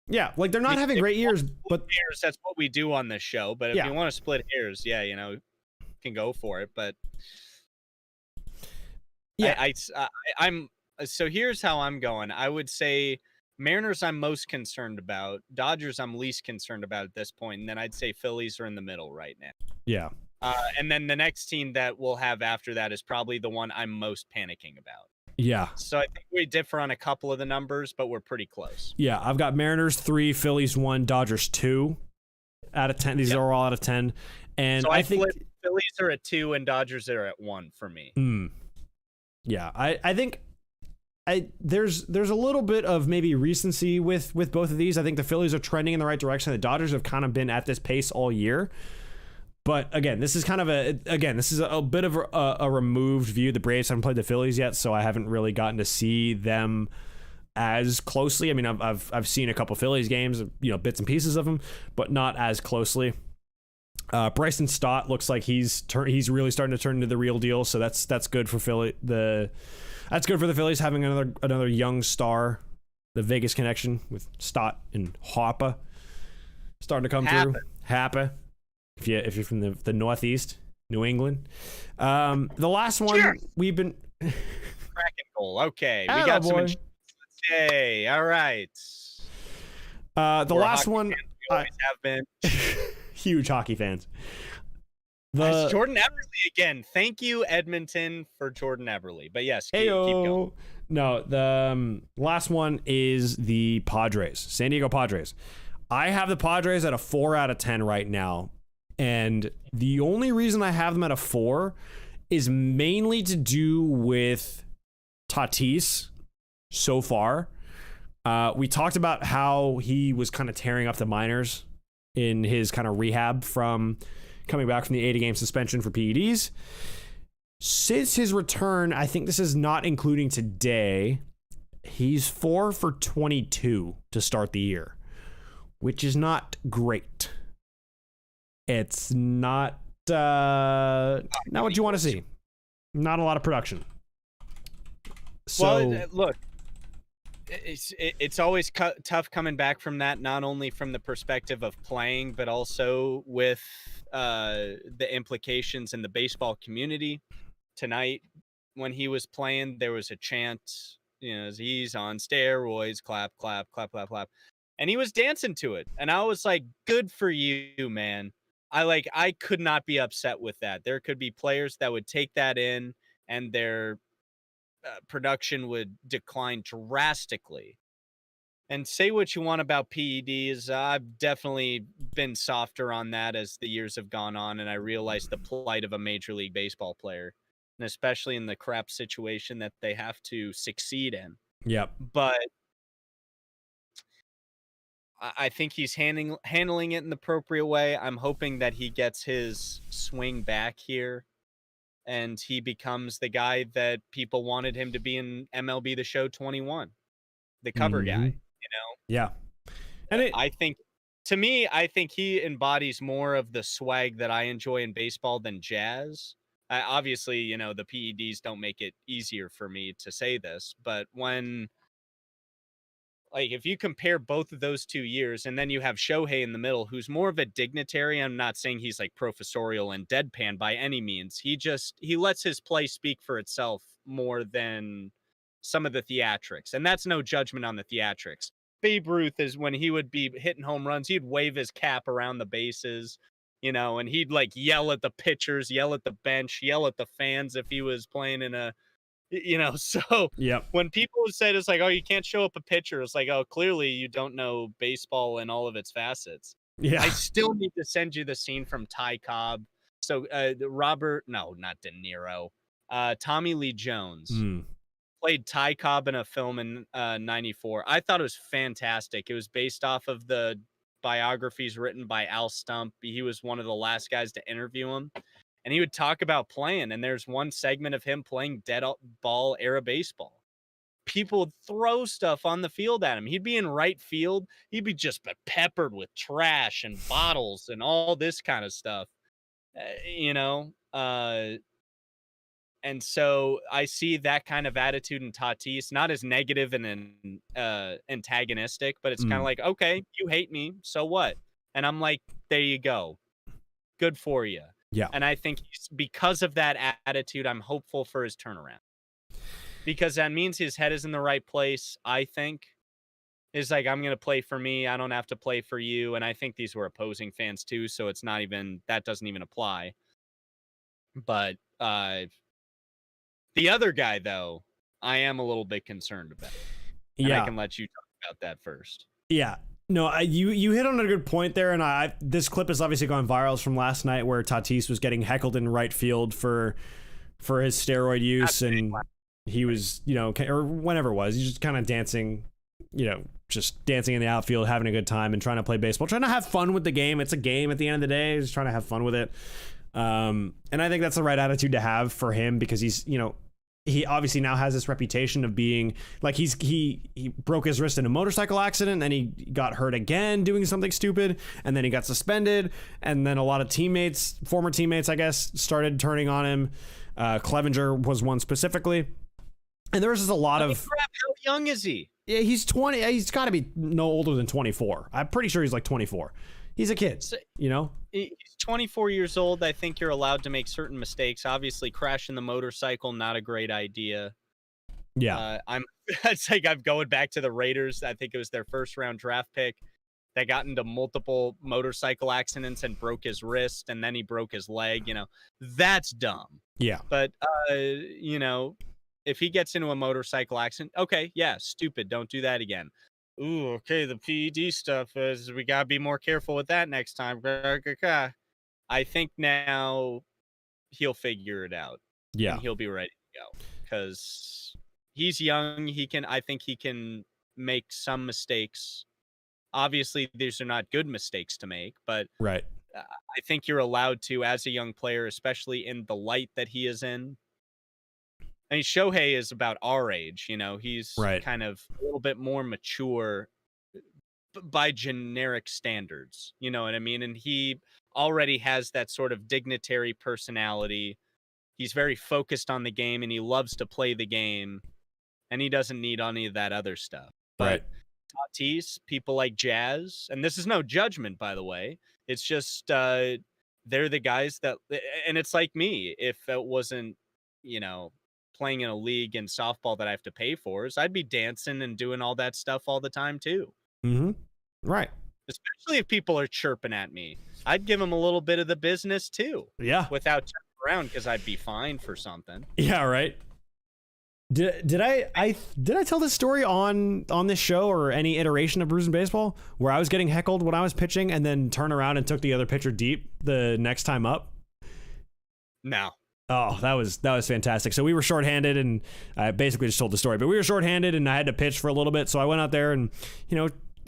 [SPEAKER 1] Yeah, like they're not having great years, but
[SPEAKER 2] that's what we do on this show. But if you want to split hairs, can go for it. But yeah, I'm. So here's how I'm going. I would say Mariners I'm most concerned about. Dodgers I'm least concerned about at this point, and then I'd say Phillies are in the middle right now.
[SPEAKER 1] Yeah.
[SPEAKER 2] And then the next team that we'll have after that is probably the one I'm most panicking about.
[SPEAKER 1] Yeah.
[SPEAKER 2] So I think we differ on a couple of the numbers, but we're pretty close.
[SPEAKER 1] Yeah, I've got Mariners 3, Phillies 1, Dodgers 2 out of 10. These are all out of 10. And
[SPEAKER 2] so
[SPEAKER 1] I think
[SPEAKER 2] Phillies are at 2 and Dodgers are at 1 for me.
[SPEAKER 1] Yeah, I think there's a little bit of maybe recency with both of these. I think the Phillies are trending in the right direction. The Dodgers have kind of been at this pace all year. But again, this is a bit of a removed view. The Braves haven't played the Phillies yet, so I haven't really gotten to see them as closely. I've seen a couple Phillies games, bits and pieces of them, but not as closely. Bryson Stott looks like he's really starting to turn into the real deal, so that's good for Philly. That's good for the Phillies having another young star. The Vegas connection with Stott and Hoppa starting to come through. Happa. If you're from the Northeast, New England. The last one we've been
[SPEAKER 2] cracking roll. Okay, we
[SPEAKER 1] Atta
[SPEAKER 2] got some.
[SPEAKER 1] boy.
[SPEAKER 2] Yay! All right.
[SPEAKER 1] The
[SPEAKER 2] We're
[SPEAKER 1] last
[SPEAKER 2] hockey
[SPEAKER 1] one,
[SPEAKER 2] fans, we always have been.
[SPEAKER 1] huge hockey fans.
[SPEAKER 2] It's Jordan Eberle again. Thank you, Edmonton, for Jordan Eberle. But yes, keep going.
[SPEAKER 1] No, the last one is the Padres, San Diego Padres. I have the Padres at a 4 out of 10 right now. And the only reason I have them at a 4 is mainly to do with Tatis so far. We talked about how he was kind of tearing up the minors in his kind of rehab from coming back from the 80-game suspension for PEDs. Since his return, I think this is not including today, he's 4 for 22 to start the year, which is not great. It's not what you want to see. Not a lot of production. So,
[SPEAKER 2] well, look, it's always tough coming back from that, not only from the perspective of playing, but also with the implications in the baseball community. Tonight, when he was playing, there was a chant, he's on steroids, clap, clap, clap, clap, clap. And he was dancing to it. And I was like, good for you, man. I could not be upset with that. There could be players that would take that in and their production would decline drastically. And say what you want about PEDs. I've definitely been softer on that as the years have gone on, and I realize the plight of a Major League Baseball player, and especially in the crap situation that they have to succeed in.
[SPEAKER 1] Yep.
[SPEAKER 2] But I think he's handling it in the appropriate way. I'm hoping that he gets his swing back here and he becomes the guy that people wanted him to be in MLB The Show 21, the cover guy,
[SPEAKER 1] Yeah. And
[SPEAKER 2] I think he embodies more of the swag that I enjoy in baseball than Jazz. Obviously, the PEDs don't make it easier for me to say this, but if you compare both of those 2 years and then you have Shohei in the middle, who's more of a dignitary. I'm not saying he's like professorial and deadpan by any means. He lets his play speak for itself more than some of the theatrics. And that's no judgment on the theatrics. Babe Ruth is when he would be hitting home runs, he'd wave his cap around the bases, and he'd like yell at the pitchers, yell at the bench, yell at the fans if he was playing in a so
[SPEAKER 1] yep.
[SPEAKER 2] When people said it's like, oh, you can't show up a pitcher, it's like, oh, clearly you don't know baseball in all of its facets.
[SPEAKER 1] Yeah.
[SPEAKER 2] I still need to send you the scene from Ty Cobb. So not De Niro. Tommy Lee Jones played Ty Cobb in a film in 94. I thought it was fantastic. It was based off of the biographies written by Al Stump. He was one of the last guys to interview him. And he would talk about playing, and there's one segment of him playing dead ball era baseball. People would throw stuff on the field at him. He'd be in right field. He'd be just peppered with trash and bottles and all this kind of stuff, and so I see that kind of attitude in Tatis, not as negative and antagonistic, but it's kind of like, okay, you hate me, so what? And I'm like, there you go. Good for you.
[SPEAKER 1] Yeah.
[SPEAKER 2] And I think because of that attitude, I'm hopeful for his turnaround. Because that means his head is in the right place, I think. It's like, I'm going to play for me. I don't have to play for you. And I think these were opposing fans too, so it's not even, that doesn't even apply. But the other guy, though, I am a little bit concerned about. And I can let you talk about that first.
[SPEAKER 1] Yeah. No, you hit on a good point there, and this clip has obviously gone viral from last night where Tatis was getting heckled in right field for his steroid use, and he was, or whenever it was, he's just kind of dancing, just dancing in the outfield, having a good time, and trying to play baseball, trying to have fun with the game. It's a game at the end of the day. He's trying to have fun with it, and I think that's the right attitude to have for him because he's, he obviously now has this reputation of being like he broke his wrist in a motorcycle accident, then he got hurt again doing something stupid, and then he got suspended, and then a lot of former teammates, I guess, started turning on him. Clevenger was one specifically, and there was just a lot of
[SPEAKER 2] crap. How young is he?
[SPEAKER 1] Yeah, he's 20. He's got to be no older than 24. I'm pretty sure he's like 24. He's a kid,
[SPEAKER 2] He's 24 years old. I think you're allowed to make certain mistakes. Obviously, crashing the motorcycle, not a great idea.
[SPEAKER 1] Yeah.
[SPEAKER 2] It's like I'm going back to the Raiders. I think it was their first round draft pick that got into multiple motorcycle accidents and broke his wrist, and then he broke his leg. That's dumb.
[SPEAKER 1] Yeah.
[SPEAKER 2] But if he gets into a motorcycle accident, okay, yeah, stupid. Don't do that again. Ooh, okay, the PED stuff is we gotta be more careful with that next time. I think now he'll figure it out
[SPEAKER 1] Yeah.
[SPEAKER 2] and he'll be ready to go because he's young. I think he can make some mistakes. Obviously, these are not good mistakes to make, but
[SPEAKER 1] Right.
[SPEAKER 2] I think you're allowed to, as a young player, especially in the light that he is in. I mean, Shohei is about our age, he's
[SPEAKER 1] Right.
[SPEAKER 2] kind of a little bit more mature by generic standards, you know what I mean? And he already has that sort of dignitary personality. He's very focused on the game and he loves to play the game and he doesn't need any of that other stuff.
[SPEAKER 1] Right.
[SPEAKER 2] But Tatis, people like Jazz, and this is no judgment, by the way. It's just they're the guys that, and it's like me. If it wasn't, playing in a league in softball that I have to pay for, I'd be dancing and doing all that stuff all the time too.
[SPEAKER 1] Mm-hmm. Right.
[SPEAKER 2] Especially if people are chirping at me, I'd give them a little bit of the business too.
[SPEAKER 1] Yeah.
[SPEAKER 2] Without turning around because I'd be fined for something.
[SPEAKER 1] Yeah. Right. Did I tell this story on this show or any iteration of Brews and Baseball where I was getting heckled when I was pitching and then turned around and took the other pitcher deep the next time up?
[SPEAKER 2] No.
[SPEAKER 1] Oh, that was fantastic. So we were shorthanded, and I basically just told the story. But we were shorthanded, and I had to pitch for a little bit. So I went out there, and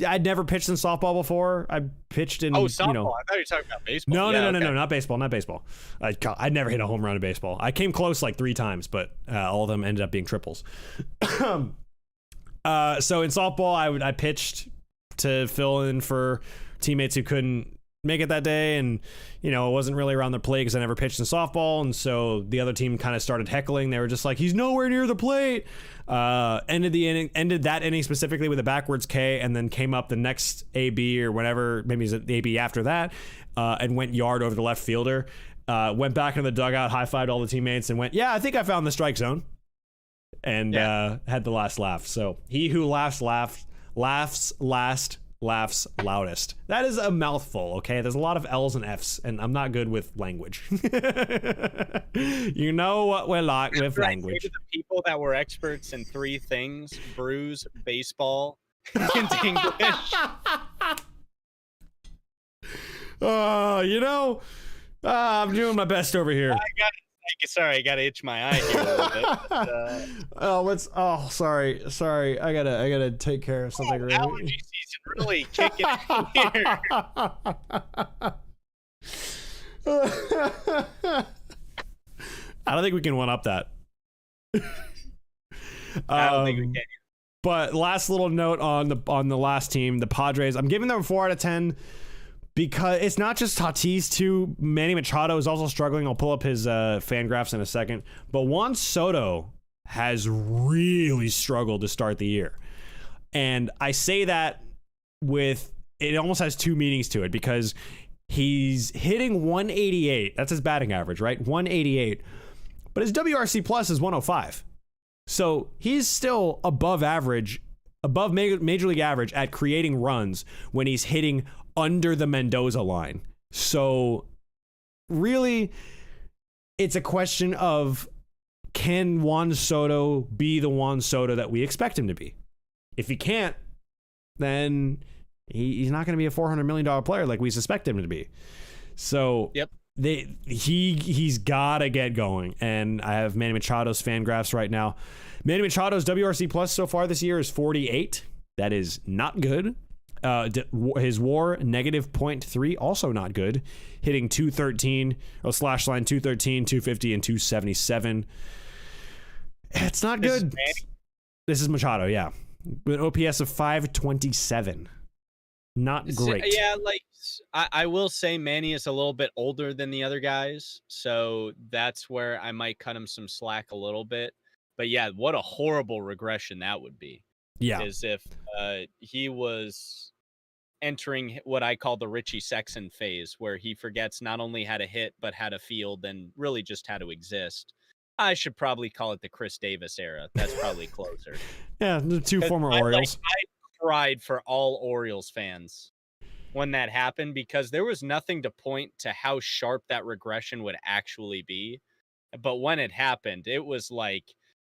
[SPEAKER 1] I'd never pitched in softball before. I pitched in
[SPEAKER 2] softball. I thought you were talking about baseball.
[SPEAKER 1] No, not baseball, not baseball. I'd never hit a home run in baseball. I came close like 3 times, but all of them ended up being triples. So in softball, I pitched to fill in for teammates who couldn't make it that day, and it wasn't really around their plate because I never pitched in softball, and so the other team kind of started heckling. They were just like, he's nowhere near the plate. Ended that inning specifically with a backwards K, and then came up the next AB or whatever, maybe it's an AB after that, and went yard over the left fielder. Went back into the dugout, high-fived all the teammates, and went, yeah, I think I found the strike zone, and had the last laugh. So he who laughs last laughs loudest. That is a mouthful, okay? There's a lot of L's and F's, and I'm not good with language. You know what we're like with language.
[SPEAKER 2] To the people that were experts in 3 things: brews, baseball, and English.
[SPEAKER 1] I'm doing my best over here.
[SPEAKER 2] I gotta itch my eye here a little bit.
[SPEAKER 1] Sorry. I gotta take care of something.
[SPEAKER 2] Allergy season really kicking in here.
[SPEAKER 1] I don't think we can one up that.
[SPEAKER 2] I don't think we can.
[SPEAKER 1] But last little note on the last team, the Padres. I'm giving them a 4 out of 10. Because it's not just Tatis, too. Manny Machado is also struggling. I'll pull up his fan graphs in a second. But Juan Soto has really struggled to start the year. And I say that it almost has 2 meanings to it, because he's hitting 188. That's his batting average, right? 188. But his WRC plus is 105. So he's still above Major League average at creating runs when he's hitting under the Mendoza line. So really, it's a question of, can Juan Soto be the Juan Soto that we expect him to be? If he can't, then he's not going to be a $400 million player like we suspect him to be. So
[SPEAKER 2] yep.
[SPEAKER 1] He's got to get going. And I have Manny Machado's fan graphs right now. Manny Machado's WRC plus so far this year is 48. That is not good. His WAR negative 0.3, also not good. Hitting 213, or slash line 213, 250, and 277. It's not good. This is Machado, yeah. With an OPS of 527. Not great.
[SPEAKER 2] Yeah, like I will say Manny is a little bit older than the other guys, so that's where I might cut him some slack a little bit. But yeah, what a horrible regression that would be.
[SPEAKER 1] Yeah.
[SPEAKER 2] As if he was entering what I call the Richie Sexson phase, where he forgets not only how to hit, but how to field, and really just how to exist. I should probably call it the Chris Davis era. That's probably closer.
[SPEAKER 1] Yeah, the two former Orioles.
[SPEAKER 2] I cried for all Orioles fans when that happened because there was nothing to point to how sharp that regression would actually be. But when it happened, it was like,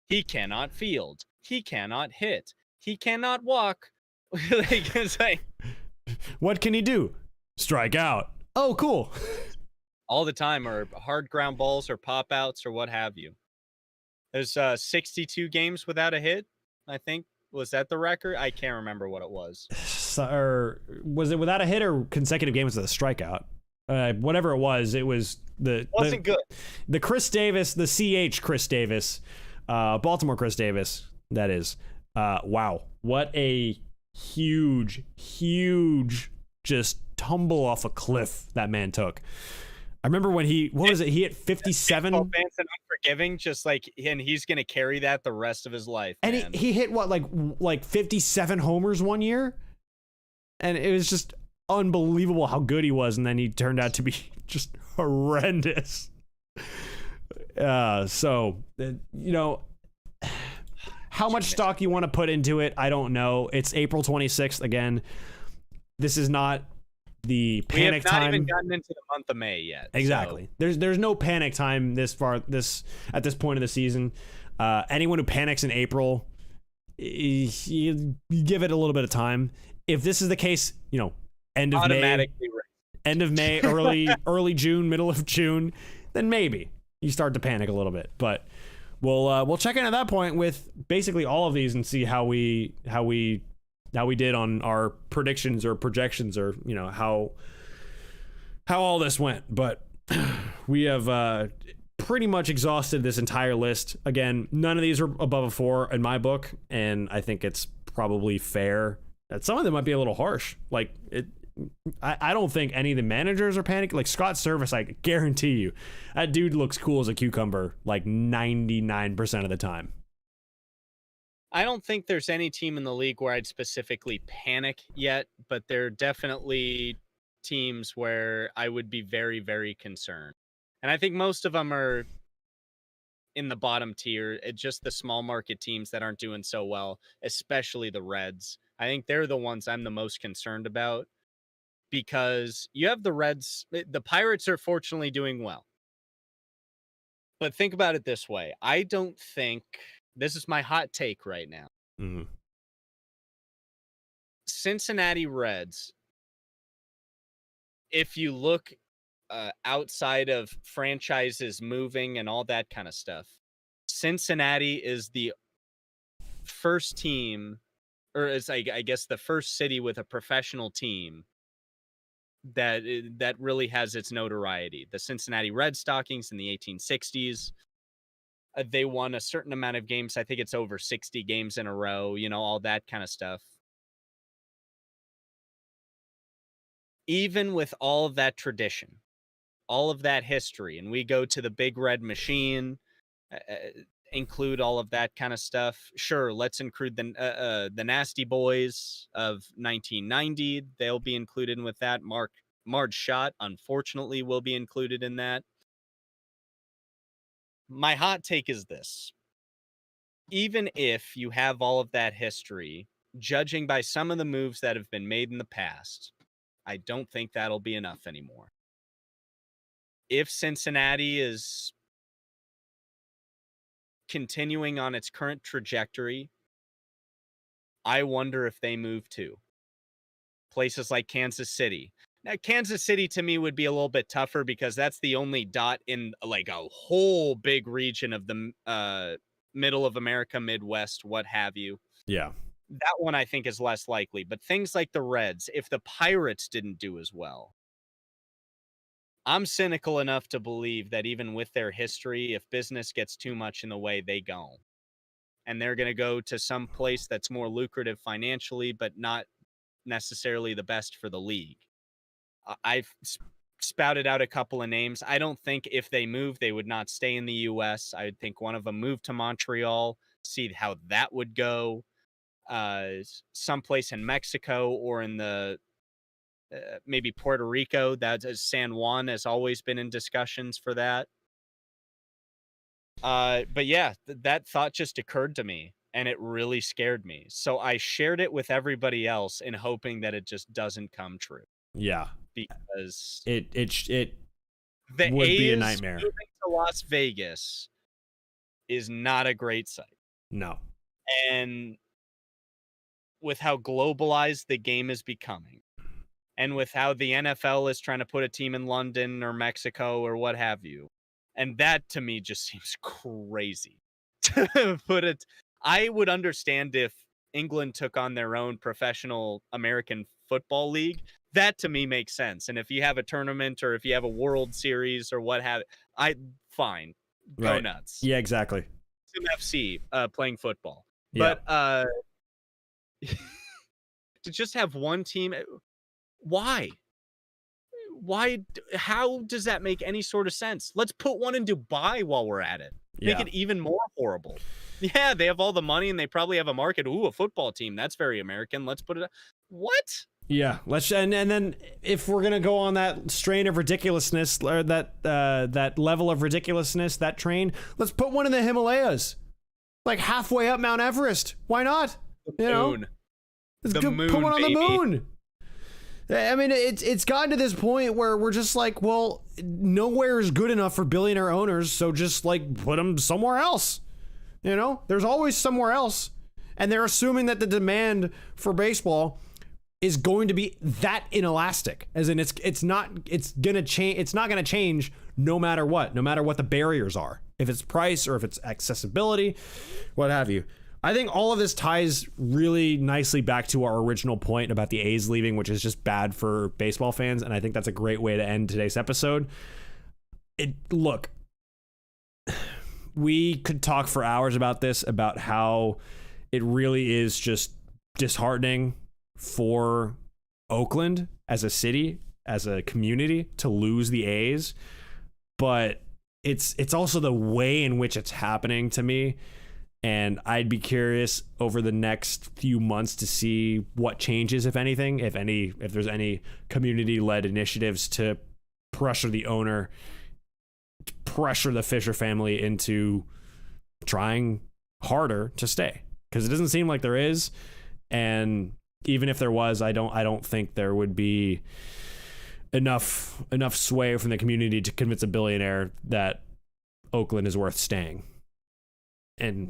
[SPEAKER 2] he cannot field, he cannot hit, he cannot walk. Like, it's like,
[SPEAKER 1] what can he do? Strike out. Oh, cool.
[SPEAKER 2] all the time, or hard ground balls or pop outs or what have you. There's 62 games without a hit, I think. Was that the record? I can't remember what it was.
[SPEAKER 1] Or was it without a hit or consecutive games with a strikeout? Whatever it was
[SPEAKER 2] Wasn't good.
[SPEAKER 1] The Chris Davis, the CH Chris Davis, Baltimore Chris Davis, that is. Wow. What a huge just tumble off a cliff that man took. I remember when he hit 57?
[SPEAKER 2] Fans and unforgiving, just like, and he's going to carry that the rest of his life.
[SPEAKER 1] And
[SPEAKER 2] man.
[SPEAKER 1] he hit what, like 57 homers one year? And it was just unbelievable how good he was, and then he turned out to be just horrendous. So, how much stock you want to put into it, I don't know. It's April 26th again. This is not the panic time.
[SPEAKER 2] We have not even gotten into the month of May yet.
[SPEAKER 1] Exactly. So. There's no panic time at this point of the season. Anyone who panics in April, you give it a little bit of time. If this is the case, end of May, early June, middle of June, then maybe you start to panic a little bit. But we'll check in at that point with basically all of these and see how we did on our predictions or projections, or how all this went. But we have pretty much exhausted this entire list. Again, none of these are above a 4 in my book, and I think it's probably fair that some of them might be a little harsh. Like I don't think any of the managers are panicking. Like Scott Service, I guarantee you, that dude looks cool as a cucumber like 99% of the time.
[SPEAKER 2] I don't think there's any team in the league where I'd specifically panic yet, but there are definitely teams where I would be very, very concerned. And I think most of them are in the bottom tier. It's just the small market teams that aren't doing so well, especially the Reds. I think they're the ones I'm the most concerned about, because you have the Reds. The Pirates are fortunately doing well. But think about it this way. I don't think... This is my hot take right now.
[SPEAKER 1] Mm-hmm.
[SPEAKER 2] Cincinnati Reds, if you look outside of franchises moving and all that kind of stuff, Cincinnati is the first team, or is I guess the first city with a professional team that really has its notoriety. The Cincinnati Red Stockings in the 1860s. They won a certain amount of games. I think it's over 60 games in a row, all that kind of stuff. Even with all of that tradition, all of that history, and we go to the Big Red Machine, include all of that kind of stuff. Sure, let's include the Nasty Boys of 1990. They'll be included with that. Marge Schott, unfortunately, will be included in that. My hot take is this. Even if you have all of that history, judging by some of the moves that have been made in the past, I don't think that'll be enough anymore. If Cincinnati is continuing on its current trajectory, I wonder if they move to places like Kansas City. Now, Kansas City to me would be a little bit tougher because that's the only dot in like a whole big region of the middle of America, Midwest, what have you.
[SPEAKER 1] Yeah.
[SPEAKER 2] That one I think is less likely. But things like the Reds, if the Pirates didn't do as well, I'm cynical enough to believe that even with their history, if business gets too much in the way, they go. And they're going to go to some place that's more lucrative financially, but not necessarily the best for the league. I've spouted out a couple of names. I don't think if they move, they would not stay in the U.S. I would think one of them moved to Montreal, see how that would go. Someplace in Mexico or in the maybe Puerto Rico. That San Juan has always been in discussions for that. But yeah, that thought just occurred to me, and it really scared me. So I shared it with everybody else in hoping that it just doesn't come true.
[SPEAKER 1] Yeah.
[SPEAKER 2] Because
[SPEAKER 1] it
[SPEAKER 2] the
[SPEAKER 1] would
[SPEAKER 2] A's
[SPEAKER 1] be a nightmare.
[SPEAKER 2] moving to Las Vegas is not a great sight.
[SPEAKER 1] No.
[SPEAKER 2] And with how globalized the game is becoming, and with how the NFL is trying to put a team in London or Mexico or what have you, and that to me just seems crazy to put it. I would understand if England took on their own professional American football league. That to me makes sense. And if you have a tournament or if you have a World Series or what have, fine, go nuts.
[SPEAKER 1] Yeah, exactly.
[SPEAKER 2] Some FC playing football,
[SPEAKER 1] Yeah.
[SPEAKER 2] but to just have one team, why? How does that make any sort of sense? Let's put one in Dubai while we're at it. Make it even more horrible. Yeah, they have all the money and they probably have a market. Ooh, a football team. That's very American. Let's put it. What?
[SPEAKER 1] Yeah, let's and then if we're gonna go on that strain of ridiculousness or that level of ridiculousness, that train, let's put one in the Himalayas, like halfway up Mount Everest. Why not?
[SPEAKER 2] The moon.
[SPEAKER 1] Let's
[SPEAKER 2] the moon,
[SPEAKER 1] put one on
[SPEAKER 2] baby.
[SPEAKER 1] the moon. I mean, it's gotten to this point where we're just like, well, nowhere is good enough for billionaire owners, so just like put them somewhere else. You know, there's always somewhere else, and they're assuming that the demand for baseball is going to be that inelastic, as in it's not gonna change. It's not gonna change no matter what the barriers are, if it's price or if it's accessibility, what have you. I think all of this ties really nicely back to our original point about the A's leaving, which is just bad for baseball fans. And I think that's a great way to end today's episode. Look, we could talk for hours about this, about how it really is just disheartening for Oakland as a city, as a community, to lose the A's. But it's also the way in which it's happening to me. And I'd be curious over the next few months to see what changes, if anything, if there's any community-led initiatives to pressure the owner, pressure the Fisher family into trying harder to stay. Because it doesn't seem like there is. And even if there was, I don't think there would be enough sway from the community to convince a billionaire that Oakland is worth staying. And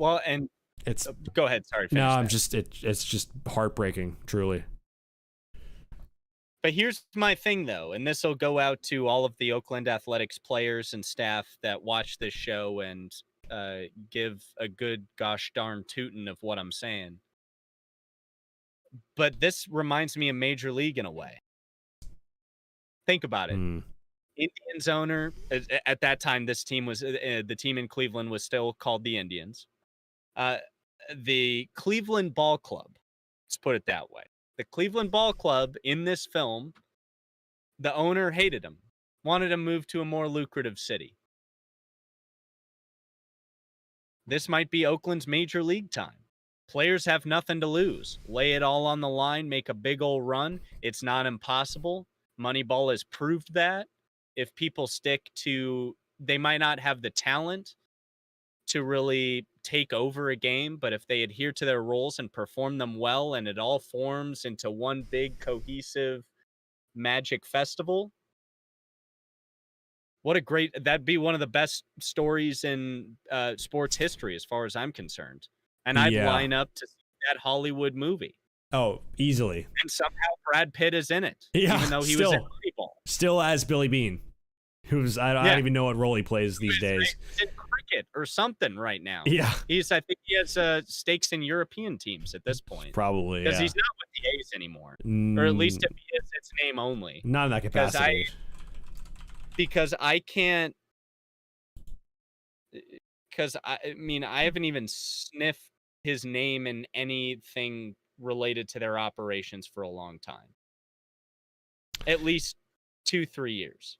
[SPEAKER 1] it's
[SPEAKER 2] go ahead. Sorry.
[SPEAKER 1] No, I'm just it's just heartbreaking, truly.
[SPEAKER 2] But here's my thing, though, and this will go out to all of the Oakland Athletics players and staff that watch this show and give a good gosh darn tootin' of what I'm saying. But this reminds me of Major League in a way. Think about it. Indians owner, at that time, this team was the team in Cleveland was still called the Indians. The Cleveland Ball Club, let's put it that way. The Cleveland Ball Club in this film, the owner hated him, wanted him moved to a more lucrative city. This might be Oakland's Major League time. Players have nothing to lose. Lay it all on the line, make a big old run. It's not impossible. Moneyball has proved that. If people stick to, they might not have the talent to really take over a game, but if they adhere to their roles and perform them well, and it all forms into one big cohesive magic festival, that'd be one of the best stories in sports history as far as I'm concerned. And I'd line up to see that Hollywood movie.
[SPEAKER 1] Oh, easily.
[SPEAKER 2] And somehow Brad Pitt is in it.
[SPEAKER 1] Yeah,
[SPEAKER 2] even though he was in Moneyball.
[SPEAKER 1] Still as Billy Bean, who's I don't even know what role he plays these days.
[SPEAKER 2] He's in cricket or something right now.
[SPEAKER 1] Yeah.
[SPEAKER 2] I think he has stakes in European teams at this point.
[SPEAKER 1] Probably,
[SPEAKER 2] because he's not with the A's anymore. Or at least if he is, it's name only.
[SPEAKER 1] Not in that capacity.
[SPEAKER 2] Because I can't. Because I mean, I haven't even sniffed his name in anything related to their operations for a long time. At least 2-3 years.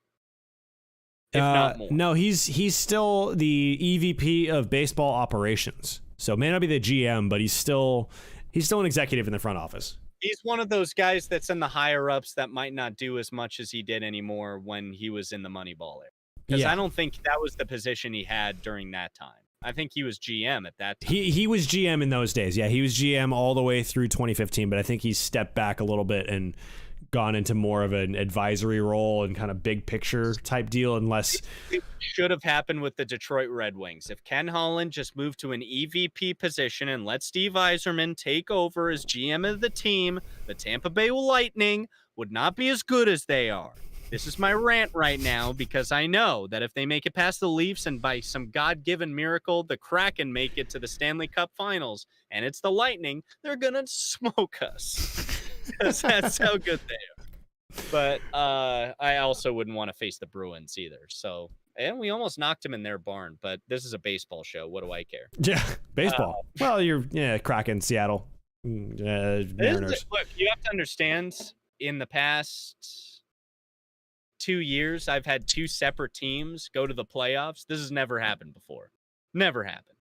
[SPEAKER 2] If not more.
[SPEAKER 1] No, he's still the EVP of baseball operations. So may not be the GM, but he's still an executive in the front office.
[SPEAKER 2] He's one of those guys that's in the higher ups that might not do as much as he did anymore when he was in the Moneyball era. Because I don't think that was the position he had during that time. I think he was GM at that time.
[SPEAKER 1] He was GM in those days. Yeah, he was GM all the way through 2015, but I think he stepped back a little bit and gone into more of an advisory role and kind of big picture type deal, unless
[SPEAKER 2] it should have happened with the Detroit Red Wings. If Ken Holland just moved to an EVP position and let Steve Yzerman take over as GM of the team, the Tampa Bay Lightning would not be as good as they are. This is my rant right now, because I know that if they make it past the Leafs and by some God-given miracle, the Kraken make it to the Stanley Cup Finals, and it's the Lightning, they're going to smoke us. Because that's how good they are. But I also wouldn't want to face the Bruins either. So, and we almost knocked them in their barn, but this is a baseball show. What do I care?
[SPEAKER 1] Yeah, baseball. Well, Kraken, Seattle, Mariners.
[SPEAKER 2] Look, you have to understand, in the past 2 years, I've had 2 separate teams go to the playoffs. This has never happened before. Never happened.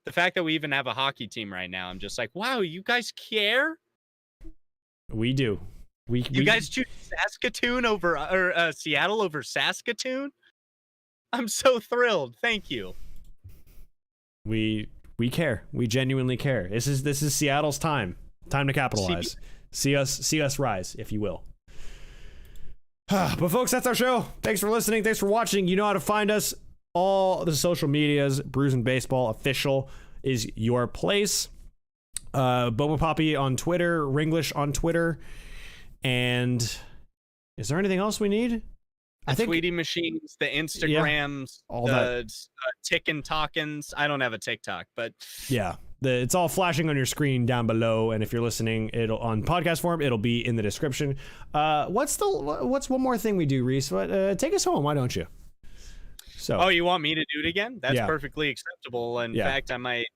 [SPEAKER 2] The fact that we even have a hockey team right now, I'm just like, wow, you guys care?
[SPEAKER 1] We do.
[SPEAKER 2] You guys choose Saskatoon over Seattle over Saskatoon? I'm so thrilled. Thank you.
[SPEAKER 1] We care. We genuinely care. This is Seattle's time. Time to capitalize. See us rise, if you will. But folks, that's our show. Thanks for listening. Thanks for watching. You know how to find us. All the social medias, Brews and Baseball official is your place. Boba Poppy on Twitter, Ringlish on Twitter, and is there anything else we need?
[SPEAKER 2] I think Tweety machines, the Instagrams,
[SPEAKER 1] all
[SPEAKER 2] the Tickin' Talkins. I don't have a TikTok, but
[SPEAKER 1] yeah, it's all flashing on your screen down below. And if you're listening, it'll on podcast form, it'll be in the description. What's one more thing we do, Reese? Take us home, why don't you? So,
[SPEAKER 2] oh, you want me to do it again? That's perfectly acceptable. In fact, I might.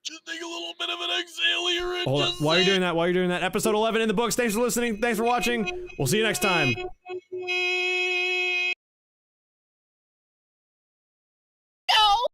[SPEAKER 2] Just take a little bit of an exhale here. And
[SPEAKER 1] hold on. While you're doing that, episode 11 in the books. Thanks for listening. Thanks for watching. We'll see you next time. No.